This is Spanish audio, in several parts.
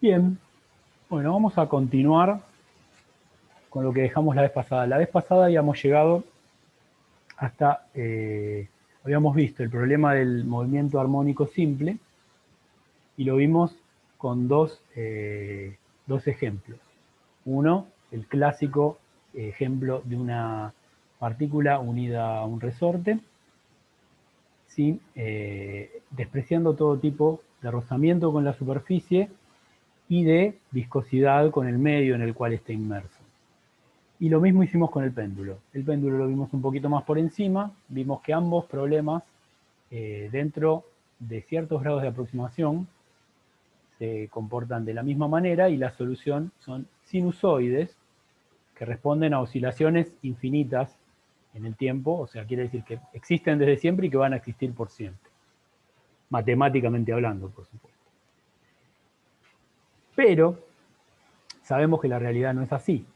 Bien, bueno, vamos a continuar con lo que dejamos la vez pasada. La vez pasada habíamos llegado hasta, habíamos visto el problema del movimiento armónico simple y lo vimos con dos ejemplos. Uno, el clásico ejemplo de una partícula unida a un resorte, despreciando todo tipo de rozamiento con la superficie y de viscosidad con el medio en el cual esté inmerso. Y lo mismo hicimos con el péndulo. El péndulo lo vimos un poquito más por encima, vimos que ambos problemas, dentro de ciertos grados de aproximación, se comportan de la misma manera y la solución son sinusoides que responden a oscilaciones infinitas en el tiempo, o sea, quiere decir que existen desde siempre y que van a existir por siempre. Matemáticamente hablando, por supuesto. Pero sabemos que la realidad no es así.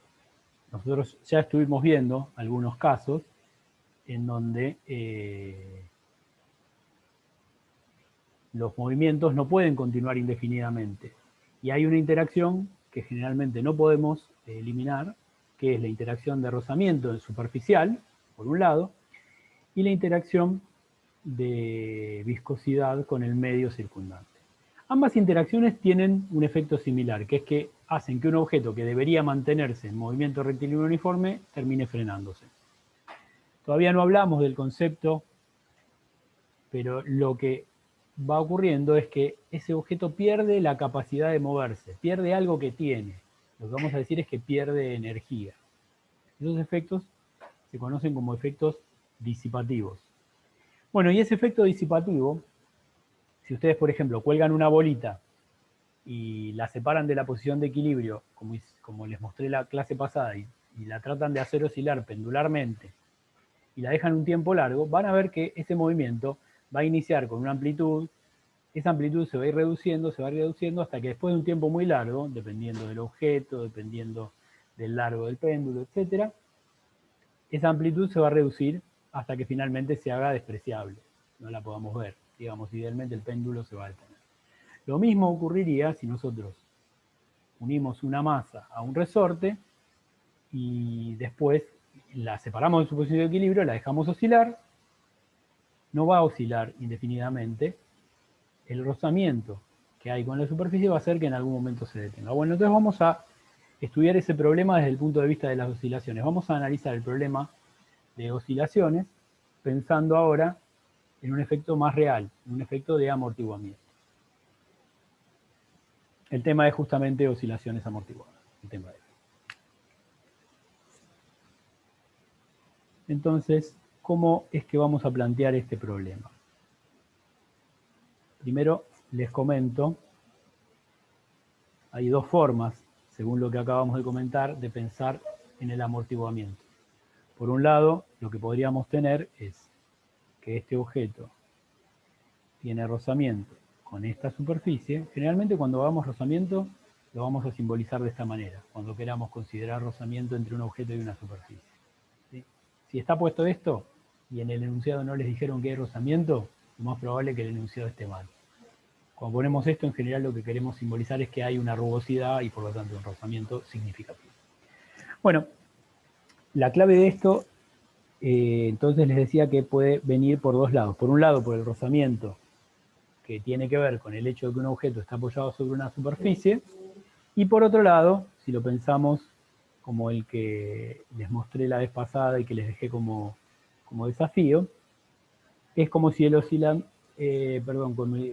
Nosotros ya estuvimos viendo algunos casos en donde los movimientos no pueden continuar indefinidamente. Y hay una interacción que generalmente no podemos eliminar, que es la interacción de rozamiento superficial, por un lado, y la interacción de viscosidad con el medio circundante. Ambas interacciones tienen un efecto similar, que es que hacen que un objeto que debería mantenerse en movimiento rectilíneo uniforme termine frenándose. Todavía no hablamos del concepto, pero lo que va ocurriendo es que ese objeto pierde la capacidad de moverse, pierde algo que tiene. Lo que vamos a decir es que pierde energía. Esos efectos se conocen como efectos disipativos. Bueno, y ese efecto disipativo, si ustedes, por ejemplo, cuelgan una bolita y la separan de la posición de equilibrio, como les mostré la clase pasada, y la tratan de hacer oscilar pendularmente, y la dejan un tiempo largo, van a ver que ese movimiento va a iniciar con una amplitud, esa amplitud se va a ir reduciendo, hasta que después de un tiempo muy largo, dependiendo del objeto, dependiendo del largo del péndulo, etc., esa amplitud se va a reducir hasta que finalmente se haga despreciable, no la podamos ver. Digamos, idealmente el péndulo se va a detener. Lo mismo ocurriría si nosotros unimos una masa a un resorte y después la separamos de su posición de equilibrio, la dejamos oscilar, no va a oscilar indefinidamente. El rozamiento que hay con la superficie va a hacer que en algún momento se detenga. Bueno, entonces vamos a estudiar ese problema desde el punto de vista de las oscilaciones. Vamos a analizar el problema de oscilaciones pensando ahora en un efecto más real, un efecto de amortiguamiento. El tema es justamente oscilaciones amortiguadas. El tema es. Entonces, ¿cómo es que vamos a plantear este problema? Primero les comento, hay dos formas, según lo que acabamos de comentar, de pensar en el amortiguamiento. Por un lado, lo que podríamos tener es que este objeto tiene rozamiento con esta superficie. Generalmente cuando hagamos rozamiento lo vamos a simbolizar de esta manera, cuando queramos considerar rozamiento entre un objeto y una superficie. ¿Sí? Si está puesto esto y en el enunciado no les dijeron que hay rozamiento, lo más probable es que el enunciado esté mal. Cuando ponemos esto, en general lo que queremos simbolizar es que hay una rugosidad y por lo tanto un rozamiento significativo. Bueno, la clave de esto, entonces les decía que puede venir por dos lados. Por un lado, por el rozamiento, que tiene que ver con el hecho de que un objeto está apoyado sobre una superficie, y por otro lado, si lo pensamos como el que les mostré la vez pasada y que les dejé como desafío, es como si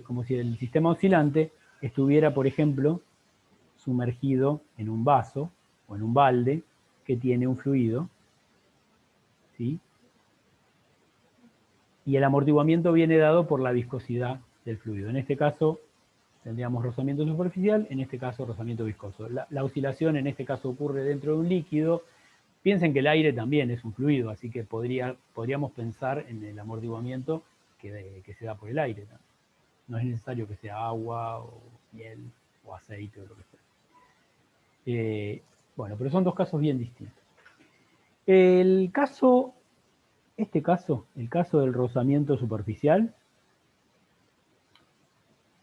como si el sistema oscilante estuviera, por ejemplo, sumergido en un vaso o en un balde que tiene un fluido, ¿sí? Y el amortiguamiento viene dado por la viscosidad del fluido. En este caso tendríamos rozamiento superficial, en este caso rozamiento viscoso. La oscilación en este caso ocurre dentro de un líquido. Piensen que el aire también es un fluido, así que podríamos pensar en el amortiguamiento que se da por el aire. No es necesario que sea agua o miel o aceite o lo que sea. Bueno, pero son dos casos bien distintos. El caso del rozamiento superficial,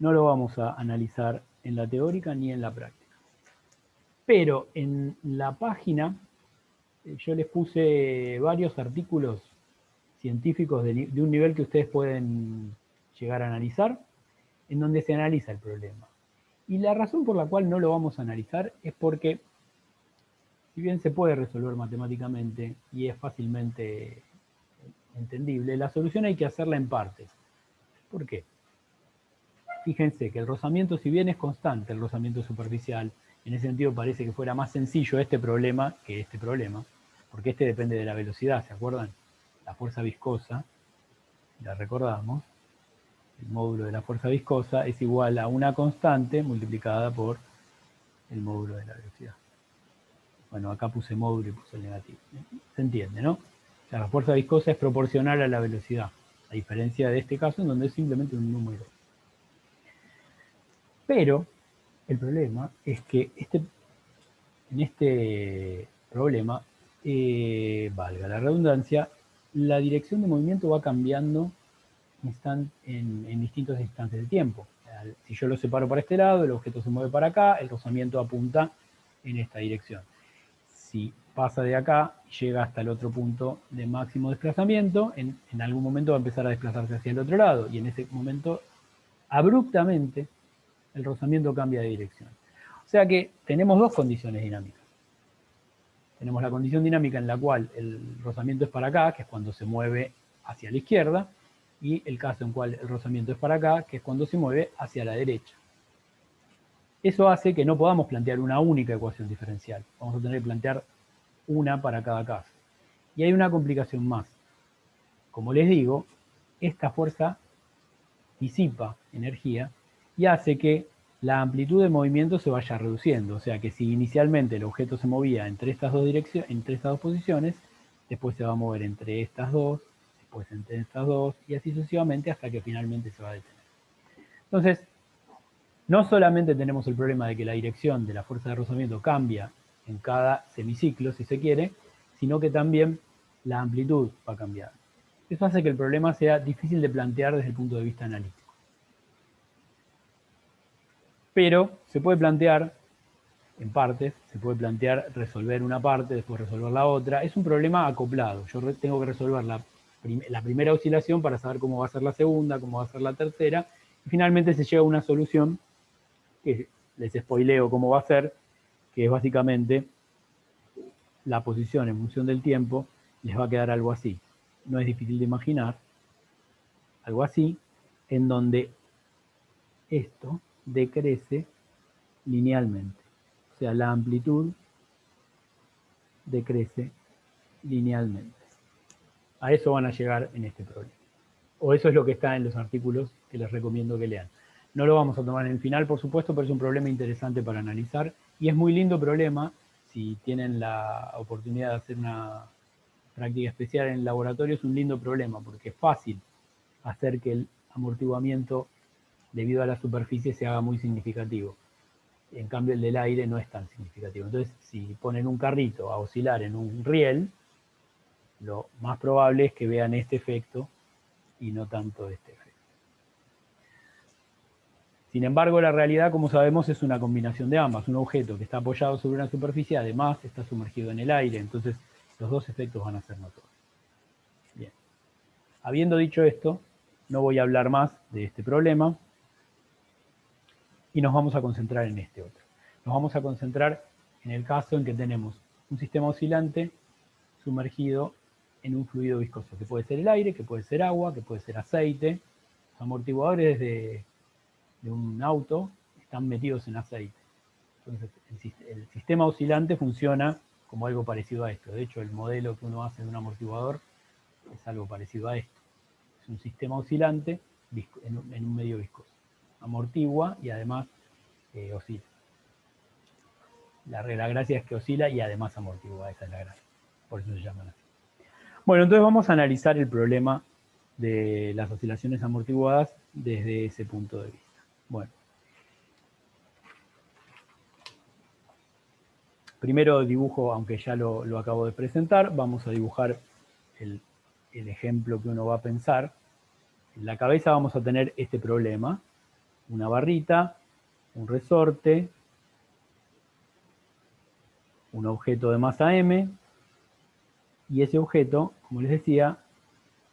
no lo vamos a analizar en la teórica ni en la práctica. Pero en la página yo les puse varios artículos científicos de un nivel que ustedes pueden llegar a analizar, en donde se analiza el problema. Y la razón por la cual no lo vamos a analizar es porque, si bien se puede resolver matemáticamente y es fácilmente entendible, la solución hay que hacerla en partes. ¿Por qué? Fíjense que el rozamiento, si bien es constante, el rozamiento superficial, en ese sentido parece que fuera más sencillo este problema que este problema, porque este depende de la velocidad, ¿se acuerdan? La fuerza viscosa, la recordamos, el módulo de la fuerza viscosa es igual a una constante multiplicada por el módulo de la velocidad. Bueno, acá puse módulo y puse el negativo. ¿Se entiende, no? O sea, la fuerza viscosa es proporcional a la velocidad, a diferencia de este caso en donde es simplemente un número. Pero el problema es que en este problema, valga la redundancia, la dirección de movimiento va cambiando en distintos instantes de tiempo. Si yo lo separo para este lado, el objeto se mueve para acá, el rozamiento apunta en esta dirección. Si pasa de acá y llega hasta el otro punto de máximo desplazamiento, en algún momento va a empezar a desplazarse hacia el otro lado, y en ese momento, abruptamente, el rozamiento cambia de dirección. O sea que tenemos dos condiciones dinámicas. Tenemos la condición dinámica en la cual el rozamiento es para acá, que es cuando se mueve hacia la izquierda, y el caso en cual el rozamiento es para acá, que es cuando se mueve hacia la derecha. Eso hace que no podamos plantear una única ecuación diferencial. Vamos a tener que plantear una para cada caso. Y hay una complicación más. Como les digo, esta fuerza disipa energía y hace que la amplitud de movimiento se vaya reduciendo. O sea que si inicialmente el objeto se movía entre estas dos direcciones, entre estas dos posiciones, después se va a mover entre estas dos, después entre estas dos, y así sucesivamente hasta que finalmente se va a detener. Entonces, no solamente tenemos el problema de que la dirección de la fuerza de rozamiento cambia en cada semiciclo, si se quiere, sino que también la amplitud va a cambiar. Eso hace que el problema sea difícil de plantear desde el punto de vista analítico. Pero se puede plantear en partes, se puede plantear resolver una parte, después resolver la otra. Es un problema acoplado. Yo tengo que resolver la primera oscilación para saber cómo va a ser la segunda, cómo va a ser la tercera, y finalmente se llega a una solución que les spoileo cómo va a ser, que es básicamente la posición en función del tiempo, les va a quedar algo así. No es difícil de imaginar, algo así, en donde esto decrece linealmente. O sea, la amplitud decrece linealmente. A eso van a llegar en este problema. O eso es lo que está en los artículos que les recomiendo que lean. No lo vamos a tomar en el final, por supuesto, pero es un problema interesante para analizar. Y es muy lindo problema, si tienen la oportunidad de hacer una práctica especial en el laboratorio, es un lindo problema, porque es fácil hacer que el amortiguamiento debido a la superficie se haga muy significativo. En cambio, el del aire no es tan significativo. Entonces, si ponen un carrito a oscilar en un riel, lo más probable es que vean este efecto y no tanto este efecto. Sin embargo, la realidad, como sabemos, es una combinación de ambas. Un objeto que está apoyado sobre una superficie, además está sumergido en el aire, entonces los dos efectos van a ser notorios. Bien. Habiendo dicho esto, no voy a hablar más de este problema y nos vamos a concentrar en este otro. Nos vamos a concentrar en el caso en que tenemos un sistema oscilante sumergido en un fluido viscoso, que puede ser el aire, que puede ser agua, que puede ser aceite. Los amortiguadores de un auto están metidos en aceite. Entonces, el sistema oscilante funciona como algo parecido a esto. De hecho, el modelo que uno hace de un amortiguador es algo parecido a esto. Es un sistema oscilante en un medio viscoso. Amortigua y además oscila. La gracia es que oscila y además amortigua, esa es la gracia. Por eso se llaman así. Bueno, entonces vamos a analizar el problema de las oscilaciones amortiguadas desde ese punto de vista. Bueno. Primero dibujo, aunque ya lo acabo de presentar, vamos a dibujar el ejemplo que uno va a pensar. En la cabeza vamos a tener este problema, una barrita un resorte, un objeto de masa m, y ese objeto, como les decía,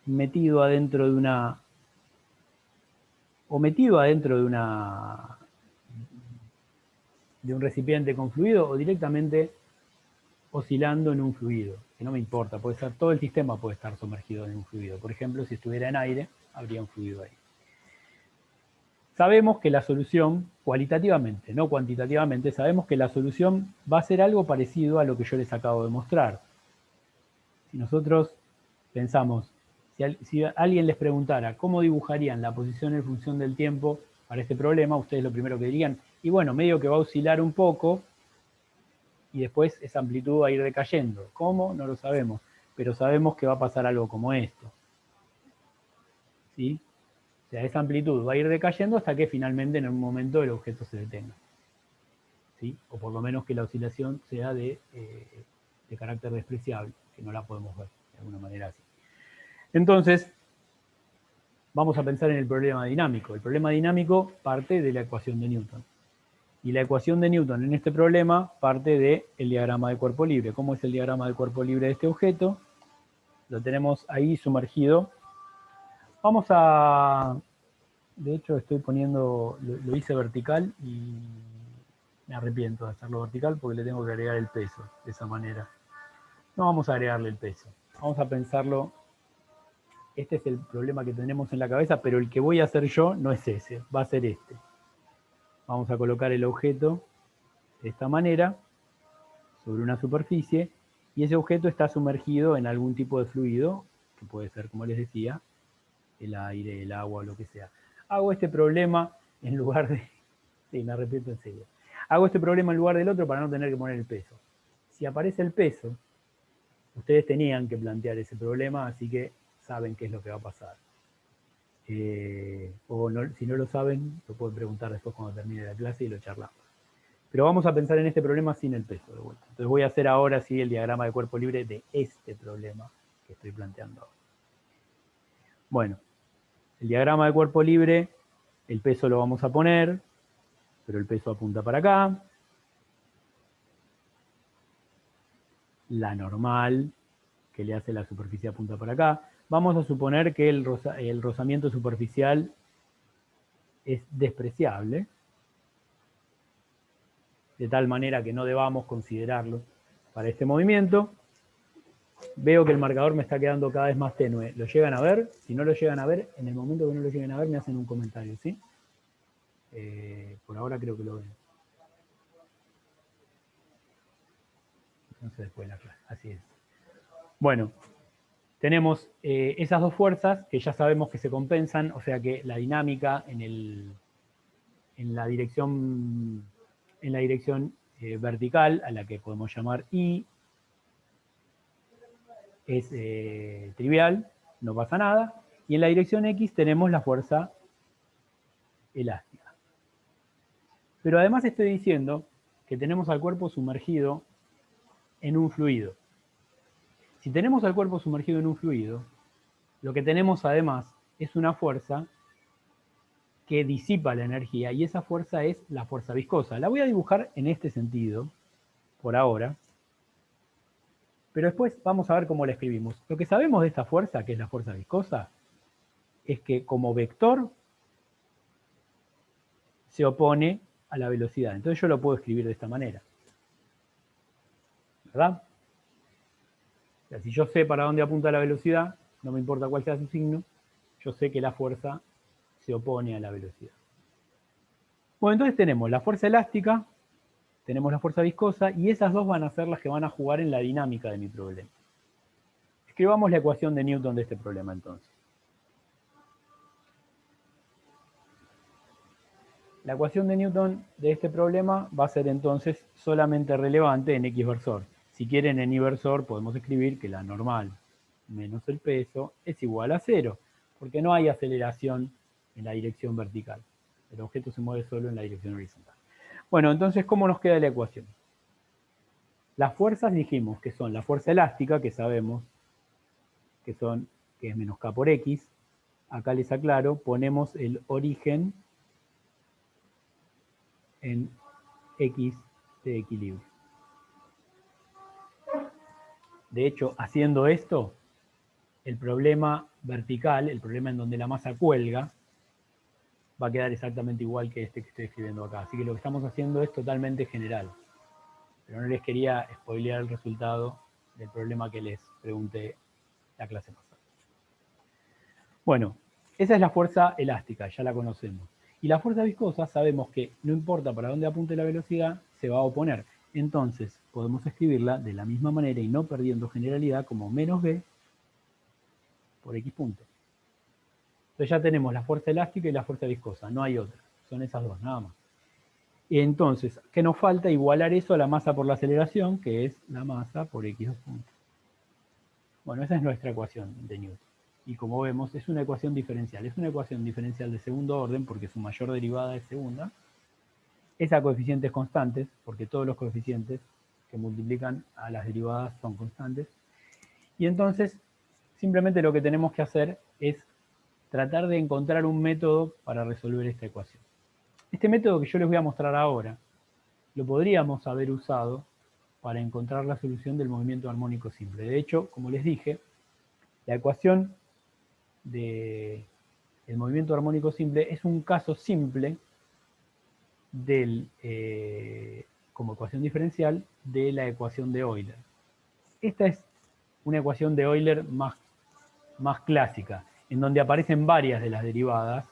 metido adentro de una, de un recipiente con fluido, o directamente oscilando en un fluido, que no me importa, puede ser, todo el sistema puede estar sumergido en un fluido. Por ejemplo, si estuviera en aire, habría un fluido ahí. Sabemos que la solución, cualitativamente, no cuantitativamente, sabemos que la solución va a ser algo parecido a lo que yo les acabo de mostrar. Si nosotros pensamos, si alguien les preguntara cómo dibujarían la posición en función del tiempo para este problema, ustedes lo primero que dirían, y bueno, medio que va a oscilar un poco, y después esa amplitud va a ir decayendo. ¿Cómo? No lo sabemos, pero sabemos que va a pasar algo como esto. ¿Sí? O sea, esa amplitud va a ir decayendo hasta que finalmente en un momento el objeto se detenga. ¿Sí? O por lo menos que la oscilación sea de carácter despreciable, que no la podemos ver de alguna manera así. Entonces, vamos a pensar en el problema dinámico. El problema dinámico parte de la ecuación de Newton. Y la ecuación de Newton en este problema parte del diagrama de cuerpo libre. ¿Cómo es el diagrama de cuerpo libre de este objeto? Lo tenemos ahí sumergido. Vamos a... De hecho, estoy poniendo... Lo hice vertical y me arrepiento de hacerlo vertical porque le tengo que agregar el peso de esa manera. No vamos a agregarle el peso. Vamos a pensarlo. Este es el problema que tenemos en la cabeza, pero el que voy a hacer yo no es ese, va a ser este. Vamos a colocar el objeto de esta manera sobre una superficie y ese objeto está sumergido en algún tipo de fluido, que puede ser, como les decía, el aire, el agua, lo que sea. Hago este problema en lugar de... Sí, me arrepiento en serio. Hago este problema en lugar del otro para no tener que poner el peso. Si aparece el peso, ustedes tenían que plantear ese problema, así que saben qué es lo que va a pasar. O no, si no lo saben, lo pueden preguntar después cuando termine la clase y lo charlamos. Pero vamos a pensar en este problema sin el peso de vuelta. Entonces voy a hacer ahora sí el diagrama de cuerpo libre de este problema que estoy planteando ahora. Bueno, el diagrama de cuerpo libre, el peso lo vamos a poner, pero el peso apunta para acá. La normal que le hace la superficie apunta para acá. Vamos a suponer que el rozamiento superficial es despreciable, de tal manera que no debamos considerarlo para este movimiento. Veo que el marcador me está quedando cada vez más tenue. ¿Lo llegan a ver? Si no lo llegan a ver, en el momento que no lo lleguen a ver, me hacen un comentario, ¿sí? Por ahora creo que lo ven. No sé después de la clase, así es. Bueno, tenemos esas dos fuerzas que ya sabemos que se compensan, o sea que la dinámica en la dirección vertical, a la que podemos llamar I, es trivial, no pasa nada. Y en la dirección X tenemos la fuerza elástica. Pero además estoy diciendo que tenemos al cuerpo sumergido en un fluido. Si tenemos al cuerpo sumergido en un fluido, lo que tenemos además es una fuerza que disipa la energía y esa fuerza es la fuerza viscosa. La voy a dibujar en este sentido, por ahora, pero después vamos a ver cómo la escribimos. Lo que sabemos de esta fuerza, que es la fuerza viscosa, es que como vector se opone a la velocidad. Entonces yo lo puedo escribir de esta manera. ¿Verdad? O sea, si yo sé para dónde apunta la velocidad, no me importa cuál sea su signo, yo sé que la fuerza se opone a la velocidad. Bueno, entonces tenemos la fuerza elástica, tenemos la fuerza viscosa, y esas dos van a ser las que van a jugar en la dinámica de mi problema. Escribamos la ecuación de Newton de este problema entonces. La ecuación de Newton de este problema va a ser entonces solamente relevante en x-versor. Si quieren en y-versor podemos escribir que la normal menos el peso es igual a 0, porque no hay aceleración en la dirección vertical. El objeto se mueve solo en la dirección horizontal. Bueno, entonces, ¿cómo nos queda la ecuación? Las fuerzas dijimos que son la fuerza elástica, que sabemos que es menos k por x. Acá les aclaro, ponemos el origen en X de equilibrio. De hecho, haciendo esto, el problema vertical, el problema en donde la masa cuelga, va a quedar exactamente igual que este que estoy escribiendo acá. Así que lo que estamos haciendo es totalmente general. Pero no les quería spoilear el resultado del problema que les pregunté la clase pasada. Bueno, esa es la fuerza elástica, ya la conocemos. Y la fuerza viscosa sabemos que no importa para dónde apunte la velocidad, se va a oponer. Entonces, podemos escribirla de la misma manera y no perdiendo generalidad como menos b por x punto. Entonces ya tenemos la fuerza elástica y la fuerza viscosa, no hay otra. Son esas dos, nada más. Y entonces, ¿qué nos falta? Igualar eso a la masa por la aceleración, que es la masa por x2 puntos. Bueno, esa es nuestra ecuación de Newton. Y como vemos, es una ecuación diferencial. Es una ecuación diferencial de segundo orden porque su mayor derivada es segunda. Es a coeficientes constantes, porque todos los coeficientes que multiplican a las derivadas son constantes. Y entonces, simplemente lo que tenemos que hacer es tratar de encontrar un método para resolver esta ecuación. Este método que yo les voy a mostrar ahora, lo podríamos haber usado para encontrar la solución del movimiento armónico simple. De hecho, como les dije, la ecuación del movimiento armónico simple es un caso simple del, como ecuación diferencial de la ecuación de Euler. Esta es una ecuación de Euler más clásica, en donde aparecen varias de las derivadas.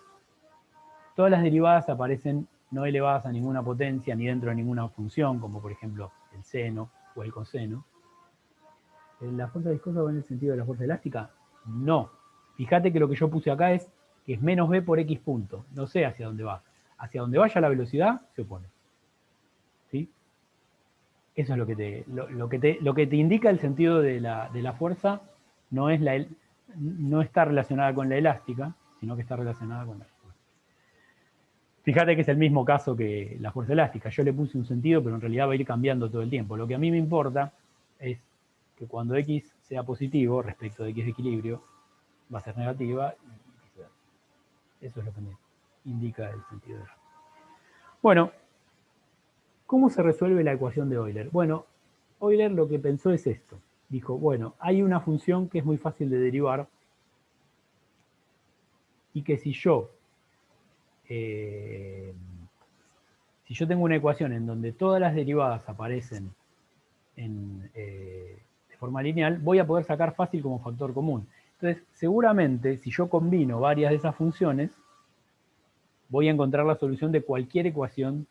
Todas las derivadas aparecen no elevadas a ninguna potencia ni dentro de ninguna función, como por ejemplo el seno o el coseno. ¿La fuerza viscosa va en el sentido de la fuerza elástica? No. Fíjate que lo que yo puse acá es que es menos b por x punto. No sé hacia dónde va. Hacia donde vaya la velocidad, se opone. ¿Sí? Eso es lo que te indica el sentido de la fuerza. No está relacionada con la elástica, sino que está relacionada con la fuerza. Fíjate que es el mismo caso que la fuerza elástica. Yo le puse un sentido, pero en realidad va a ir cambiando todo el tiempo. Lo que a mí me importa es que cuando x sea positivo respecto de x de equilibrio, va a ser negativa y viceversa. Eso es lo que me indica el sentido de eso. Bueno, ¿cómo se resuelve la ecuación de Euler? Bueno, Euler lo que pensó es esto. Dijo, bueno, hay una función que es muy fácil de derivar y que si yo tengo una ecuación en donde todas las derivadas aparecen de forma lineal, voy a poder sacar fácil como factor común. Entonces, seguramente, si yo combino varias de esas funciones, voy a encontrar la solución de cualquier ecuación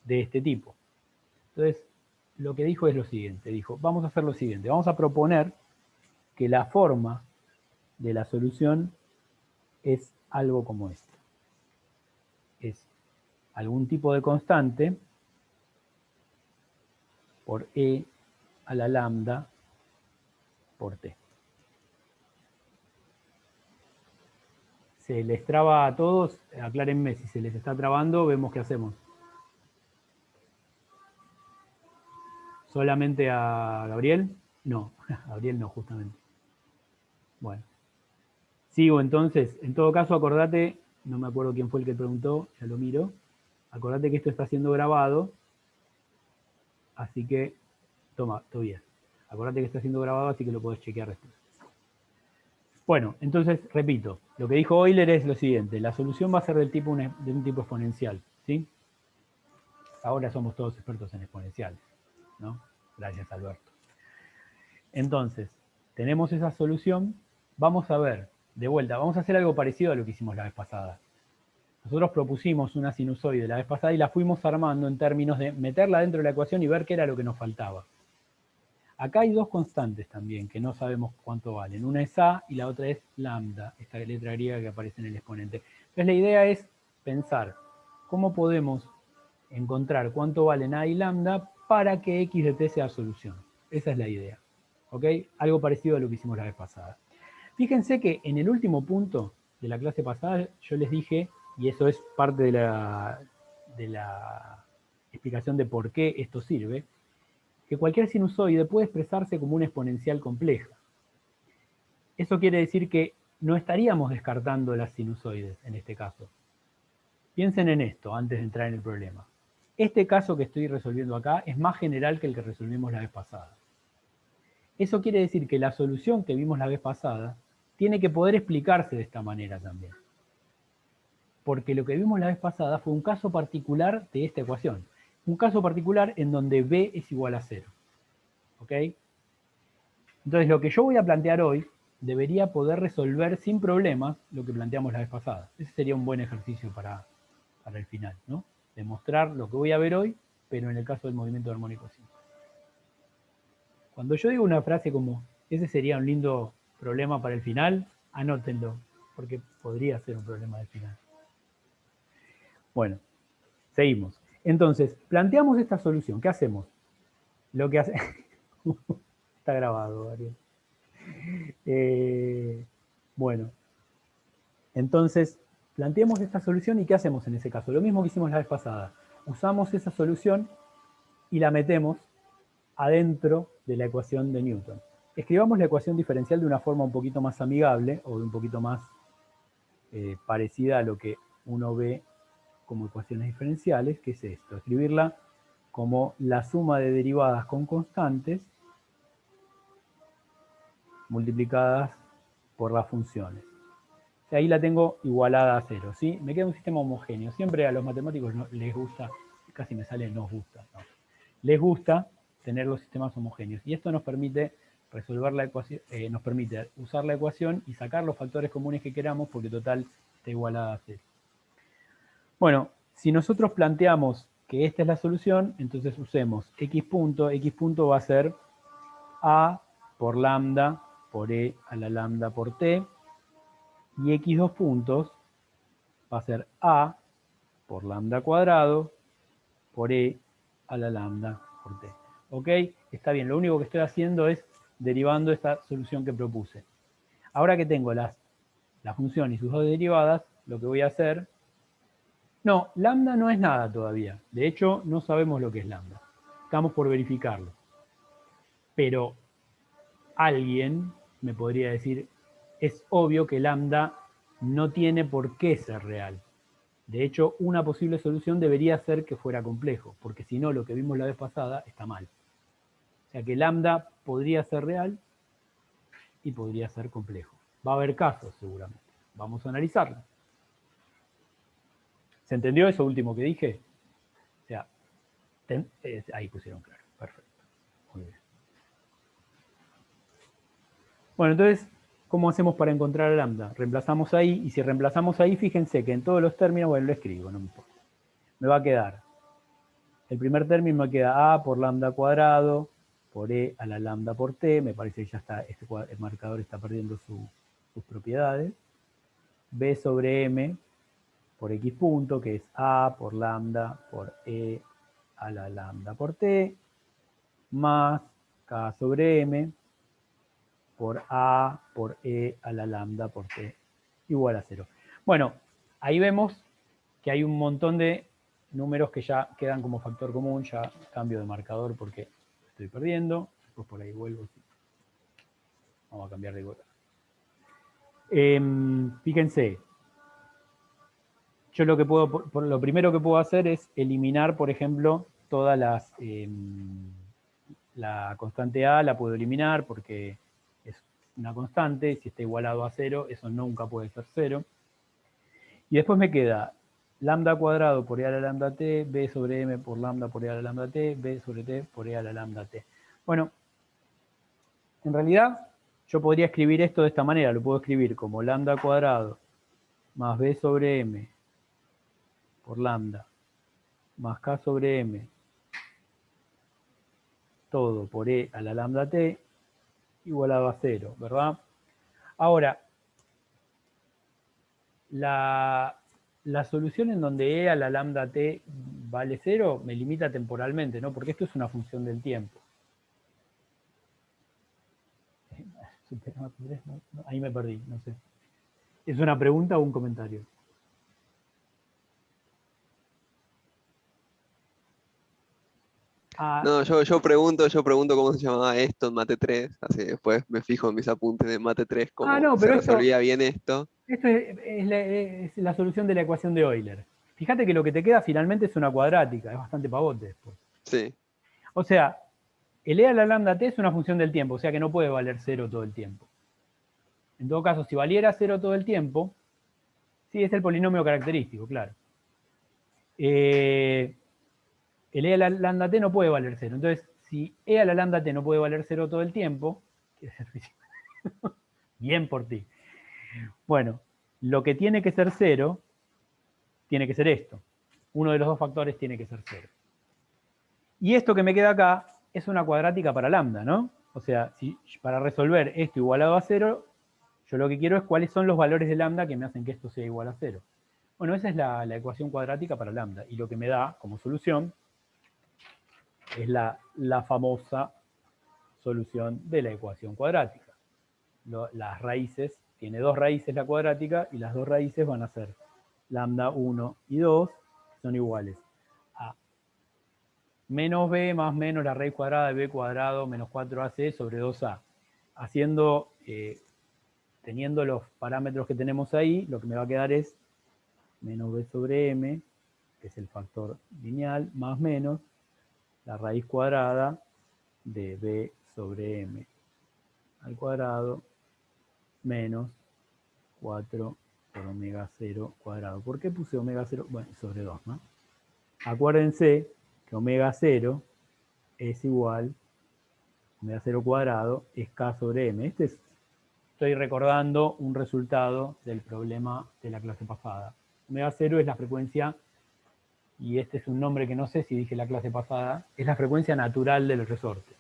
de este tipo. Entonces, lo que dijo es lo siguiente. Dijo, vamos a hacer lo siguiente. Vamos a proponer que la forma de la solución es algo como esto. Es algún tipo de constante por e a la lambda por t. ¿Se les traba a todos? Aclárenme, si se les está trabando, vemos qué hacemos. ¿Solamente a Gabriel? No, a Gabriel no, justamente. Bueno. Sigo entonces. En todo caso, acordate, no me acuerdo quién fue el que preguntó, ya lo miro. Acordate que esto está siendo grabado, así que, toma, todavía. Acordate que está siendo grabado, así que lo podés chequear después. Bueno, entonces, repito, lo que dijo Euler es lo siguiente, la solución va a ser de un tipo exponencial, ¿sí? Ahora somos todos expertos en exponenciales, ¿no? Gracias, Alberto. Entonces, tenemos esa solución, vamos a ver, de vuelta, vamos a hacer algo parecido a lo que hicimos la vez pasada. Nosotros propusimos una sinusoide la vez pasada y la fuimos armando en términos de meterla dentro de la ecuación y ver qué era lo que nos faltaba. Acá hay dos constantes también que no sabemos cuánto valen. Una es A y la otra es lambda, esta letra griega que aparece en el exponente. Entonces la idea es pensar cómo podemos encontrar cuánto valen A y lambda para que x de t sea solución. Esa es la idea. ¿Ok? Algo parecido a lo que hicimos la vez pasada. Fíjense que en el último punto de la clase pasada yo les dije, y eso es parte de la explicación de por qué esto sirve, que cualquier sinusoide puede expresarse como una exponencial compleja. Eso quiere decir que no estaríamos descartando las sinusoides en este caso. Piensen en esto antes de entrar en el problema. este caso que estoy resolviendo acá es más general que el que resolvimos la vez pasada. Eso quiere decir que la solución que vimos la vez pasada tiene que poder explicarse de esta manera también. Porque lo que vimos la vez pasada fue un caso particular de esta ecuación. Un caso particular en donde b es igual a 0. ¿Ok? Entonces lo que yo voy a plantear hoy debería poder resolver sin problemas lo que planteamos la vez pasada. Ese sería un buen ejercicio para el final, ¿no? Demostrar lo que voy a ver hoy, pero en el caso del movimiento armónico simple. Cuando yo digo una frase como, ese sería un lindo problema para el final, anótenlo, porque podría ser un problema del final. Bueno, seguimos. Entonces, planteamos esta solución. ¿Qué hacemos? Lo que hace... Está grabado, Ariel. Bueno, entonces, planteamos esta solución y ¿qué hacemos en ese caso? Lo mismo que hicimos la vez pasada. Usamos esa solución y la metemos adentro de la ecuación de Newton. Escribamos la ecuación diferencial de una forma un poquito más amigable o un poquito más parecida a lo que uno ve como ecuaciones diferenciales, que es esto, escribirla como la suma de derivadas con constantes multiplicadas por las funciones. Ahí la tengo igualada a 0, ¿sí? Me queda un sistema homogéneo. Siempre a los matemáticos les gusta, casi me sale nos gusta, no. Les gusta tener los sistemas homogéneos. Y esto nos permite resolver la ecuación, nos permite usar la ecuación y sacar los factores comunes que queramos, porque total está igualada a 0. Bueno, si nosotros planteamos que esta es la solución, entonces usemos x punto va a ser a por lambda por e a la lambda por t, y x2 puntos va a ser a por lambda cuadrado por e a la lambda por t. ¿Ok? Está bien, lo único que estoy haciendo es derivando esta solución que propuse. Ahora que tengo la función y sus dos derivadas, lo que voy a hacer... No, lambda no es nada todavía. De hecho, no sabemos lo que es lambda. Estamos por verificarlo. Pero alguien me podría decir, es obvio que lambda no tiene por qué ser real. De hecho, una posible solución debería ser que fuera complejo, porque si no, lo que vimos la vez pasada está mal. O sea que lambda podría ser real y podría ser complejo. Va a haber casos, seguramente. Vamos a analizarlo. ¿Se entendió eso último que dije? O sea, ahí pusieron claro. Perfecto. Muy bien. Bueno, entonces, ¿cómo hacemos para encontrar a lambda? Reemplazamos ahí, y si reemplazamos ahí, fíjense que en todos los términos, bueno, lo escribo, no me importa. Me va a quedar, el primer término me queda a por lambda cuadrado, por e a la lambda por t, me parece que ya está, el marcador está perdiendo sus propiedades. B sobre m por x punto, que es a por lambda por e a la lambda por t, más k sobre m por a por e a la lambda por t igual a 0. Bueno, ahí vemos que hay un montón de números que ya quedan como factor común, ya cambio de marcador porque estoy perdiendo, después por ahí vuelvo. Vamos a cambiar de color. Fíjense, yo lo primero que puedo hacer es eliminar, por ejemplo, todas las... la constante a la puedo eliminar porque es una constante, si está igualado a 0, eso nunca puede ser 0. Y después me queda lambda cuadrado por e a la lambda t, b sobre m por lambda por e a la lambda t, b sobre t por e a la lambda t. Bueno, en realidad yo podría escribir esto de esta manera, lo puedo escribir como lambda cuadrado más b sobre m por lambda más k sobre m todo por e a la lambda t igualado a 0, ¿verdad? Ahora, la solución en donde e a la lambda t vale 0 me limita temporalmente, ¿no? Porque esto es una función del tiempo. Ahí me perdí, no sé. ¿Es una pregunta o un comentario? No, yo pregunto cómo se llamaba esto en Mate 3, así después me fijo en mis apuntes de Mate 3 cómo No, se pero resolvía bien esto. esto es la solución de la ecuación de Euler. Fíjate que lo que te queda finalmente es una cuadrática, es bastante pavote después. Sí. O sea, el e a la lambda t es una función del tiempo, o sea que no puede valer 0 todo el tiempo. En todo caso, si valiera 0 todo el tiempo, sí, es el polinomio característico, claro. El e a la lambda t no puede valer 0. Entonces, si e a la lambda t no puede valer 0 todo el tiempo, quiere ser físico. Bien por ti. Bueno, lo que tiene que ser 0 tiene que ser esto. Uno de los dos factores tiene que ser 0. Y esto que me queda acá es una cuadrática para lambda, ¿no? O sea, si para resolver esto igualado a 0, yo lo que quiero es cuáles son los valores de lambda que me hacen que esto sea igual a 0. Bueno, esa es la ecuación cuadrática para lambda. Y lo que me da como solución es la famosa solución de la ecuación cuadrática. Las raíces, tiene dos raíces la cuadrática, y las dos raíces van a ser lambda 1 y 2, que son iguales a menos b más menos la raíz cuadrada de b cuadrado menos 4ac sobre 2a. Haciendo, teniendo los parámetros que tenemos ahí, lo que me va a quedar es menos b sobre m, que es el factor lineal, más menos la raíz cuadrada de b sobre m al cuadrado menos 4 por omega 0 cuadrado. ¿Por qué puse omega 0? Bueno, sobre 2, ¿no? Acuérdense que omega 0 es igual, omega 0 cuadrado es k sobre m. Estoy recordando un resultado del problema de la clase pasada. Omega 0 es la frecuencia, y este es un nombre que no sé si dije la clase pasada, es la frecuencia natural del resorte.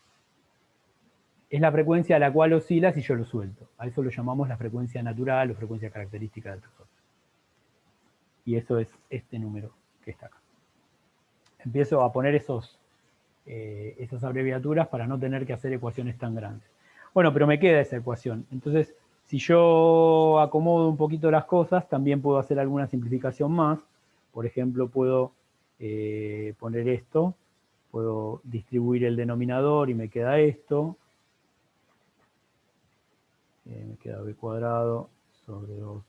Es la frecuencia a la cual oscila si yo lo suelto. A eso lo llamamos la frecuencia natural o frecuencia característica del resorte. Y eso es este número que está acá. Empiezo a poner esas abreviaturas para no tener que hacer ecuaciones tan grandes. Bueno, pero me queda esa ecuación. Entonces, si yo acomodo un poquito las cosas, también puedo hacer alguna simplificación más. Por ejemplo, puedo poner esto, puedo distribuir el denominador y me queda esto. Me queda b cuadrado sobre 2.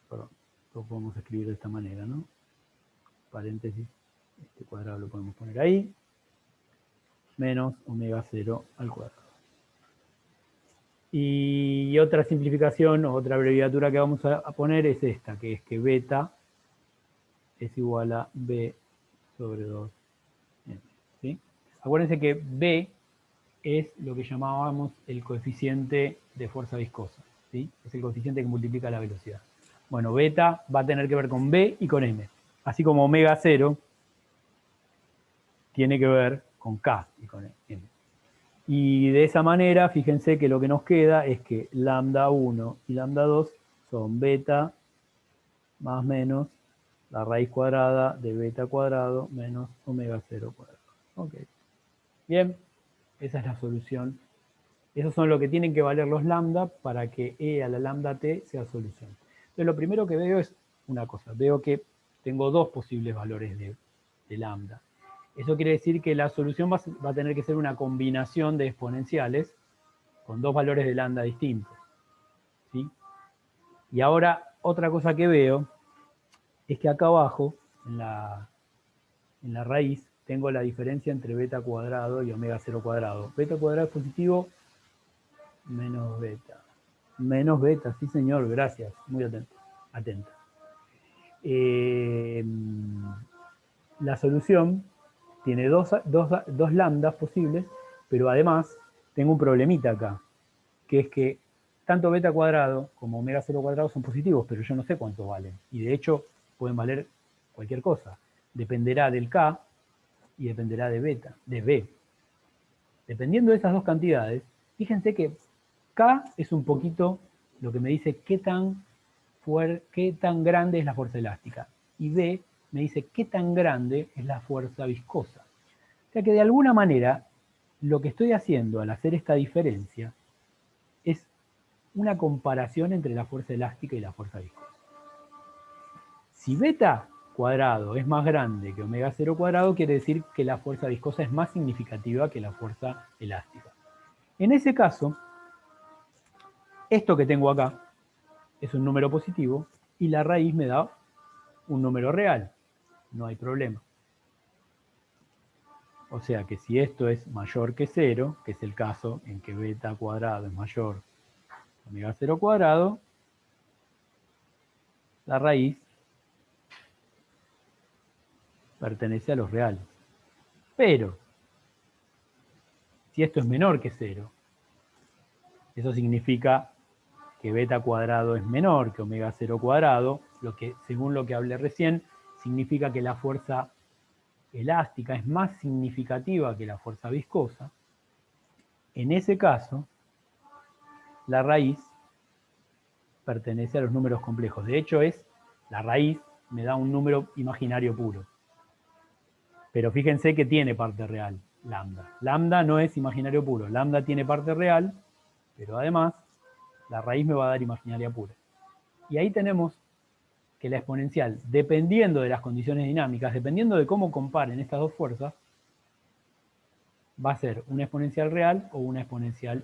Perdón, lo podemos escribir de esta manera, ¿no? Paréntesis, este cuadrado lo podemos poner ahí. Menos omega 0 al cuadrado. Y otra simplificación, o otra abreviatura que vamos a poner es esta, que es que beta es igual a b sobre 2. ¿Sí? Acuérdense que b es lo que llamábamos el coeficiente de fuerza viscosa. ¿Sí? Es el coeficiente que multiplica la velocidad. Bueno, beta va a tener que ver con b y con m. Así como omega 0 tiene que ver con k y con m. Y de esa manera, fíjense que lo que nos queda es que lambda 1 y lambda 2 son beta más menos la raíz cuadrada de beta cuadrado menos omega 0 cuadrado. Ok. Bien, esa es la solución. Esos son lo que tienen que valer los lambda para que e a la lambda t sea solución. Entonces lo primero que veo es una cosa. Veo que tengo dos posibles valores de lambda. Eso quiere decir que la solución va a tener que ser una combinación de exponenciales con dos valores de lambda distintos. ¿Sí? Y ahora, otra cosa que veo es que acá abajo, en la raíz, tengo la diferencia entre beta cuadrado y omega 0 cuadrado. Beta cuadrado es positivo, menos beta. Menos beta, sí señor, gracias. Muy atenta. La solución tiene dos lambdas posibles, pero además tengo un problemita acá, que es que tanto beta cuadrado como omega 0 cuadrado son positivos, pero yo no sé cuánto valen. Y de hecho pueden valer cualquier cosa. Dependerá del K y dependerá de beta, de B. Dependiendo de esas dos cantidades, fíjense que K es un poquito lo que me dice qué tan grande es la fuerza elástica. Y B me dice qué tan grande es la fuerza viscosa. O sea que de alguna manera, lo que estoy haciendo al hacer esta diferencia es una comparación entre la fuerza elástica y la fuerza viscosa. Si beta cuadrado es más grande que omega 0 cuadrado, quiere decir que la fuerza viscosa es más significativa que la fuerza elástica. En ese caso, esto que tengo acá es un número positivo y la raíz me da un número real, no hay problema. O sea que si esto es mayor que 0, que es el caso en que beta cuadrado es mayor que omega 0 cuadrado, la raíz pertenece a los reales. Pero, si esto es menor que 0, eso significa que beta cuadrado es menor que omega 0 cuadrado, lo que, según lo que hablé recién, significa que la fuerza elástica es más significativa que la fuerza viscosa. En ese caso, la raíz pertenece a los números complejos. De hecho, la raíz me da un número imaginario puro. Pero fíjense que tiene parte real, lambda. Lambda no es imaginario puro, lambda tiene parte real, pero además la raíz me va a dar imaginaria pura. Y ahí tenemos que la exponencial, dependiendo de las condiciones dinámicas, dependiendo de cómo comparen estas dos fuerzas, va a ser una exponencial real o una exponencial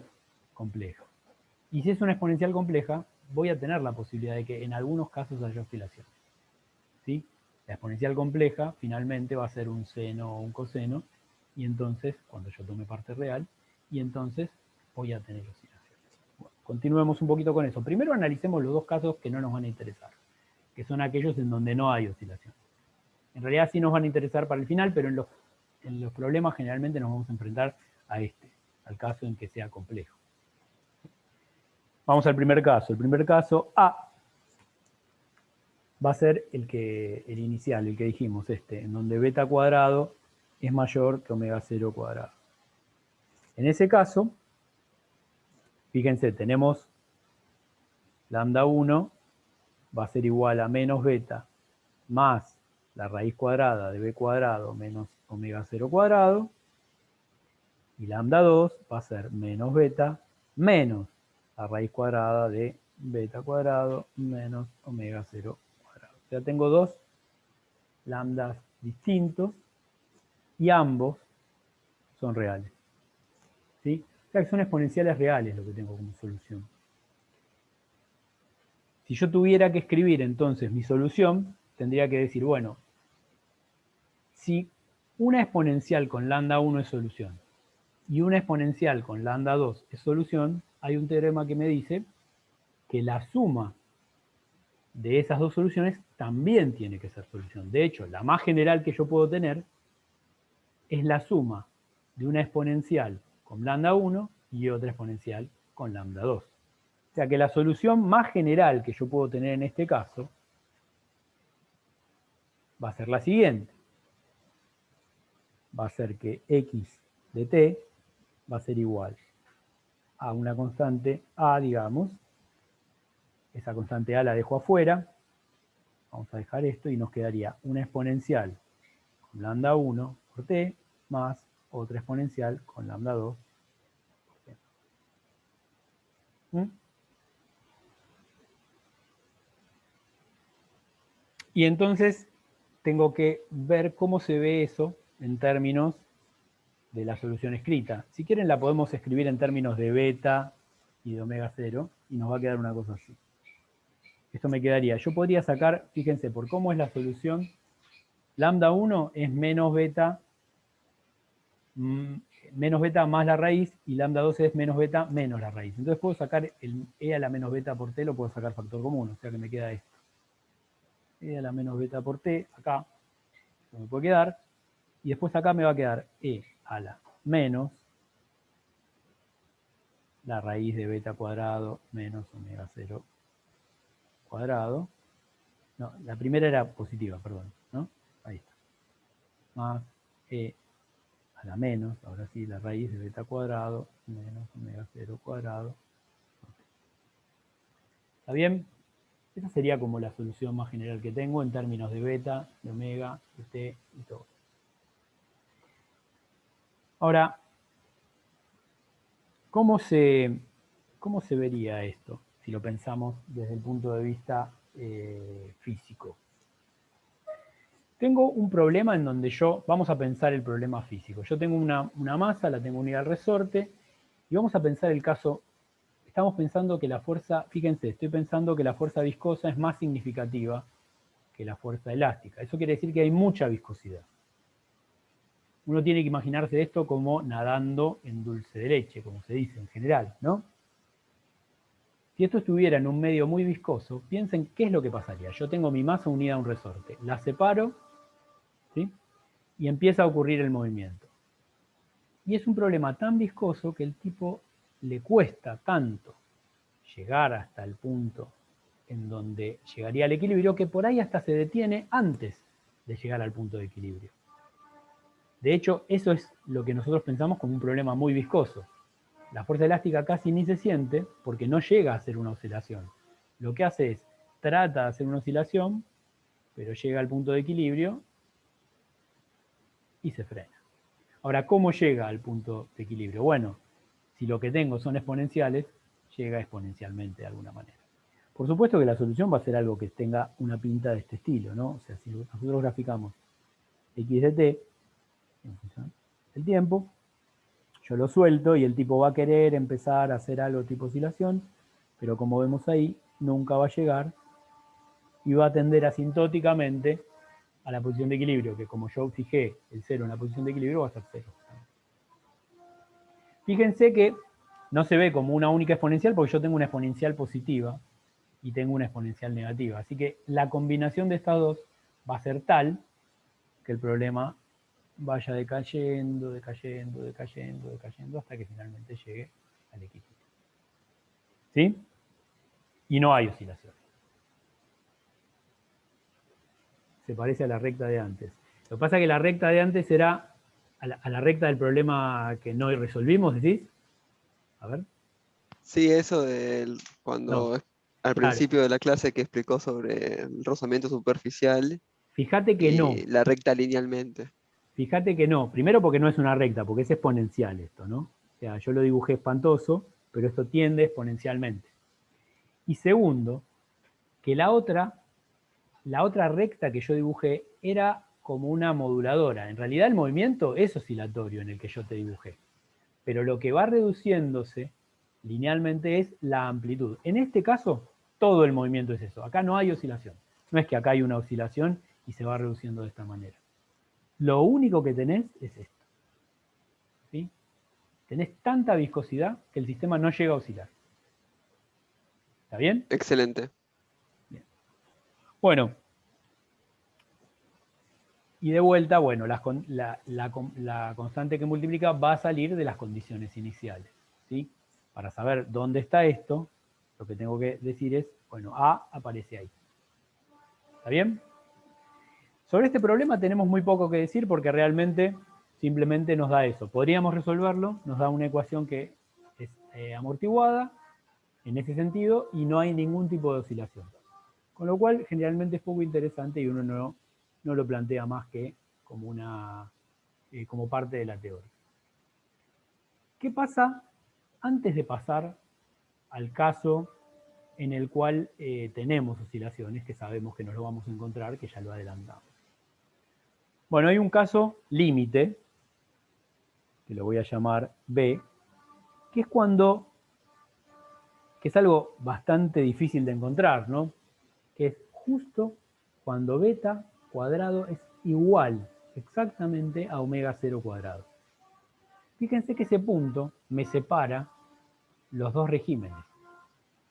compleja. Y si es una exponencial compleja, voy a tener la posibilidad de que en algunos casos haya oscilación. ¿Sí? La exponencial compleja finalmente va a ser un seno o un coseno, y entonces, cuando yo tome parte real, y entonces voy a tener oscilación. Bueno, continuemos un poquito con eso. Primero analicemos los dos casos que no nos van a interesar, que son aquellos en donde no hay oscilación. En realidad sí nos van a interesar para el final, pero en los problemas generalmente nos vamos a enfrentar a al caso en que sea complejo. Vamos al primer caso. El primer caso A va a ser el inicial, el que dijimos, en donde beta cuadrado es mayor que omega 0 cuadrado. En ese caso, fíjense, tenemos lambda 1 va a ser igual a menos beta más la raíz cuadrada de b cuadrado menos omega 0 cuadrado, y lambda 2 va a ser menos beta menos la raíz cuadrada de beta cuadrado menos omega 0 cuadrado. O sea, tengo dos lambdas distintos y ambos son reales. ¿Sí? O sea, que son exponenciales reales lo que tengo como solución. Si yo tuviera que escribir entonces mi solución, tendría que decir, bueno, si una exponencial con lambda 1 es solución y una exponencial con lambda 2 es solución, hay un teorema que me dice que la suma de esas dos soluciones también tiene que ser solución. De hecho, la más general que yo puedo tener es la suma de una exponencial con lambda 1 y otra exponencial con lambda 2. O sea que la solución más general que yo puedo tener en este caso va a ser la siguiente. Va a ser que x de t va a ser igual a una constante a, digamos. Esa constante a la dejo afuera. Vamos a dejar esto y nos quedaría una exponencial con lambda 1 por t más otra exponencial con lambda 2 por t. Y entonces tengo que ver cómo se ve eso en términos de la solución escrita. Si quieren la podemos escribir en términos de beta y de omega 0 y nos va a quedar una cosa así. Esto me quedaría, yo podría sacar, fíjense, por cómo es la solución, lambda 1 es menos beta más la raíz, y lambda 2 es menos beta menos la raíz. Entonces puedo sacar el e a la menos beta por t, lo puedo sacar factor común, o sea que me queda esto. E a la menos beta por t, acá, esto me puede quedar, y después acá me va a quedar e a la menos la raíz de beta cuadrado menos omega 0 cuadrado. No, la primera era positiva, perdón, ¿no? Ahí está. Más e a la menos, ahora sí, la raíz de beta cuadrado menos omega 0 cuadrado. ¿Está bien? Esa sería como la solución más general que tengo en términos de beta, de omega, de t y todo. Ahora, ¿cómo se vería esto si lo pensamos desde el punto de vista físico? Tengo un problema en donde vamos a pensar el problema físico. Yo tengo una masa, la tengo unida al resorte, y vamos a pensar el caso, estamos pensando que la fuerza, fíjense, estoy pensando que la fuerza viscosa es más significativa que la fuerza elástica. Eso quiere decir que hay mucha viscosidad. Uno tiene que imaginarse esto como nadando en dulce de leche, como se dice en general, ¿no? Si esto estuviera en un medio muy viscoso, piensen qué es lo que pasaría. Yo tengo mi masa unida a un resorte, la separo, ¿sí? Y empieza a ocurrir el movimiento. Y es un problema tan viscoso que el tipo le cuesta tanto llegar hasta el punto en donde llegaría al equilibrio que por ahí hasta se detiene antes de llegar al punto de equilibrio. De hecho, eso es lo que nosotros pensamos como un problema muy viscoso. La fuerza elástica casi ni se siente porque no llega a hacer una oscilación. Lo que hace es, trata de hacer una oscilación, pero llega al punto de equilibrio y se frena. Ahora, ¿cómo llega al punto de equilibrio? Bueno, si lo que tengo son exponenciales, llega exponencialmente de alguna manera. Por supuesto que la solución va a ser algo que tenga una pinta de este estilo, ¿no? O sea, si nosotros graficamos x de t en función del tiempo, yo lo suelto y el tipo va a querer empezar a hacer algo tipo oscilación, pero como vemos ahí, nunca va a llegar y va a tender asintóticamente a la posición de equilibrio, que como yo fijé el 0 en la posición de equilibrio va a ser 0. Fíjense que no se ve como una única exponencial porque yo tengo una exponencial positiva y tengo una exponencial negativa. Así que la combinación de estas dos va a ser tal que el problema vaya decayendo, decayendo, decayendo, decayendo hasta que finalmente llegue al equilibrio. ¿Sí? Y no hay oscilación. Se parece a la recta de antes. Lo que pasa es que la recta de antes era a la recta del problema que no resolvimos, ¿decís? A ver. Sí, eso de No, cuando al claro. principio de la clase que explicó sobre el rozamiento superficial Fíjate que no. y la recta linealmente. Fíjate que no. Primero porque no es una recta, porque es exponencial esto, ¿no? O sea, yo lo dibujé espantoso, pero esto tiende exponencialmente. Y segundo, que la otra recta que yo dibujé era como una moduladora. En realidad el movimiento es oscilatorio en el que yo te dibujé. Pero lo que va reduciéndose linealmente es la amplitud. En este caso, todo el movimiento es eso. Acá no hay oscilación. No es que acá hay una oscilación y se va reduciendo de esta manera. Lo único que tenés es esto. ¿Sí? Tenés tanta viscosidad que el sistema no llega a oscilar. ¿Está bien? Excelente. Bien. Bueno, y de vuelta, bueno, la constante que multiplica va a salir de las condiciones iniciales. ¿Sí? Para saber dónde está esto, lo que tengo que decir es, bueno, A aparece ahí. ¿Está bien? Sobre este problema tenemos muy poco que decir porque realmente simplemente nos da eso. Podríamos resolverlo, nos da una ecuación que es amortiguada en ese sentido y no hay ningún tipo de oscilación. Con lo cual generalmente es poco interesante y uno no lo plantea más que como, como parte de la teoría. ¿Qué pasa antes de pasar al caso en el cual tenemos oscilaciones, que sabemos que nos lo vamos a encontrar, que ya lo adelantamos? Bueno, hay un caso límite, que lo voy a llamar B, que es que es algo bastante difícil de encontrar, ¿no? Que es justo cuando beta cuadrado es igual exactamente a omega 0 cuadrado. Fíjense que ese punto me separa los dos regímenes.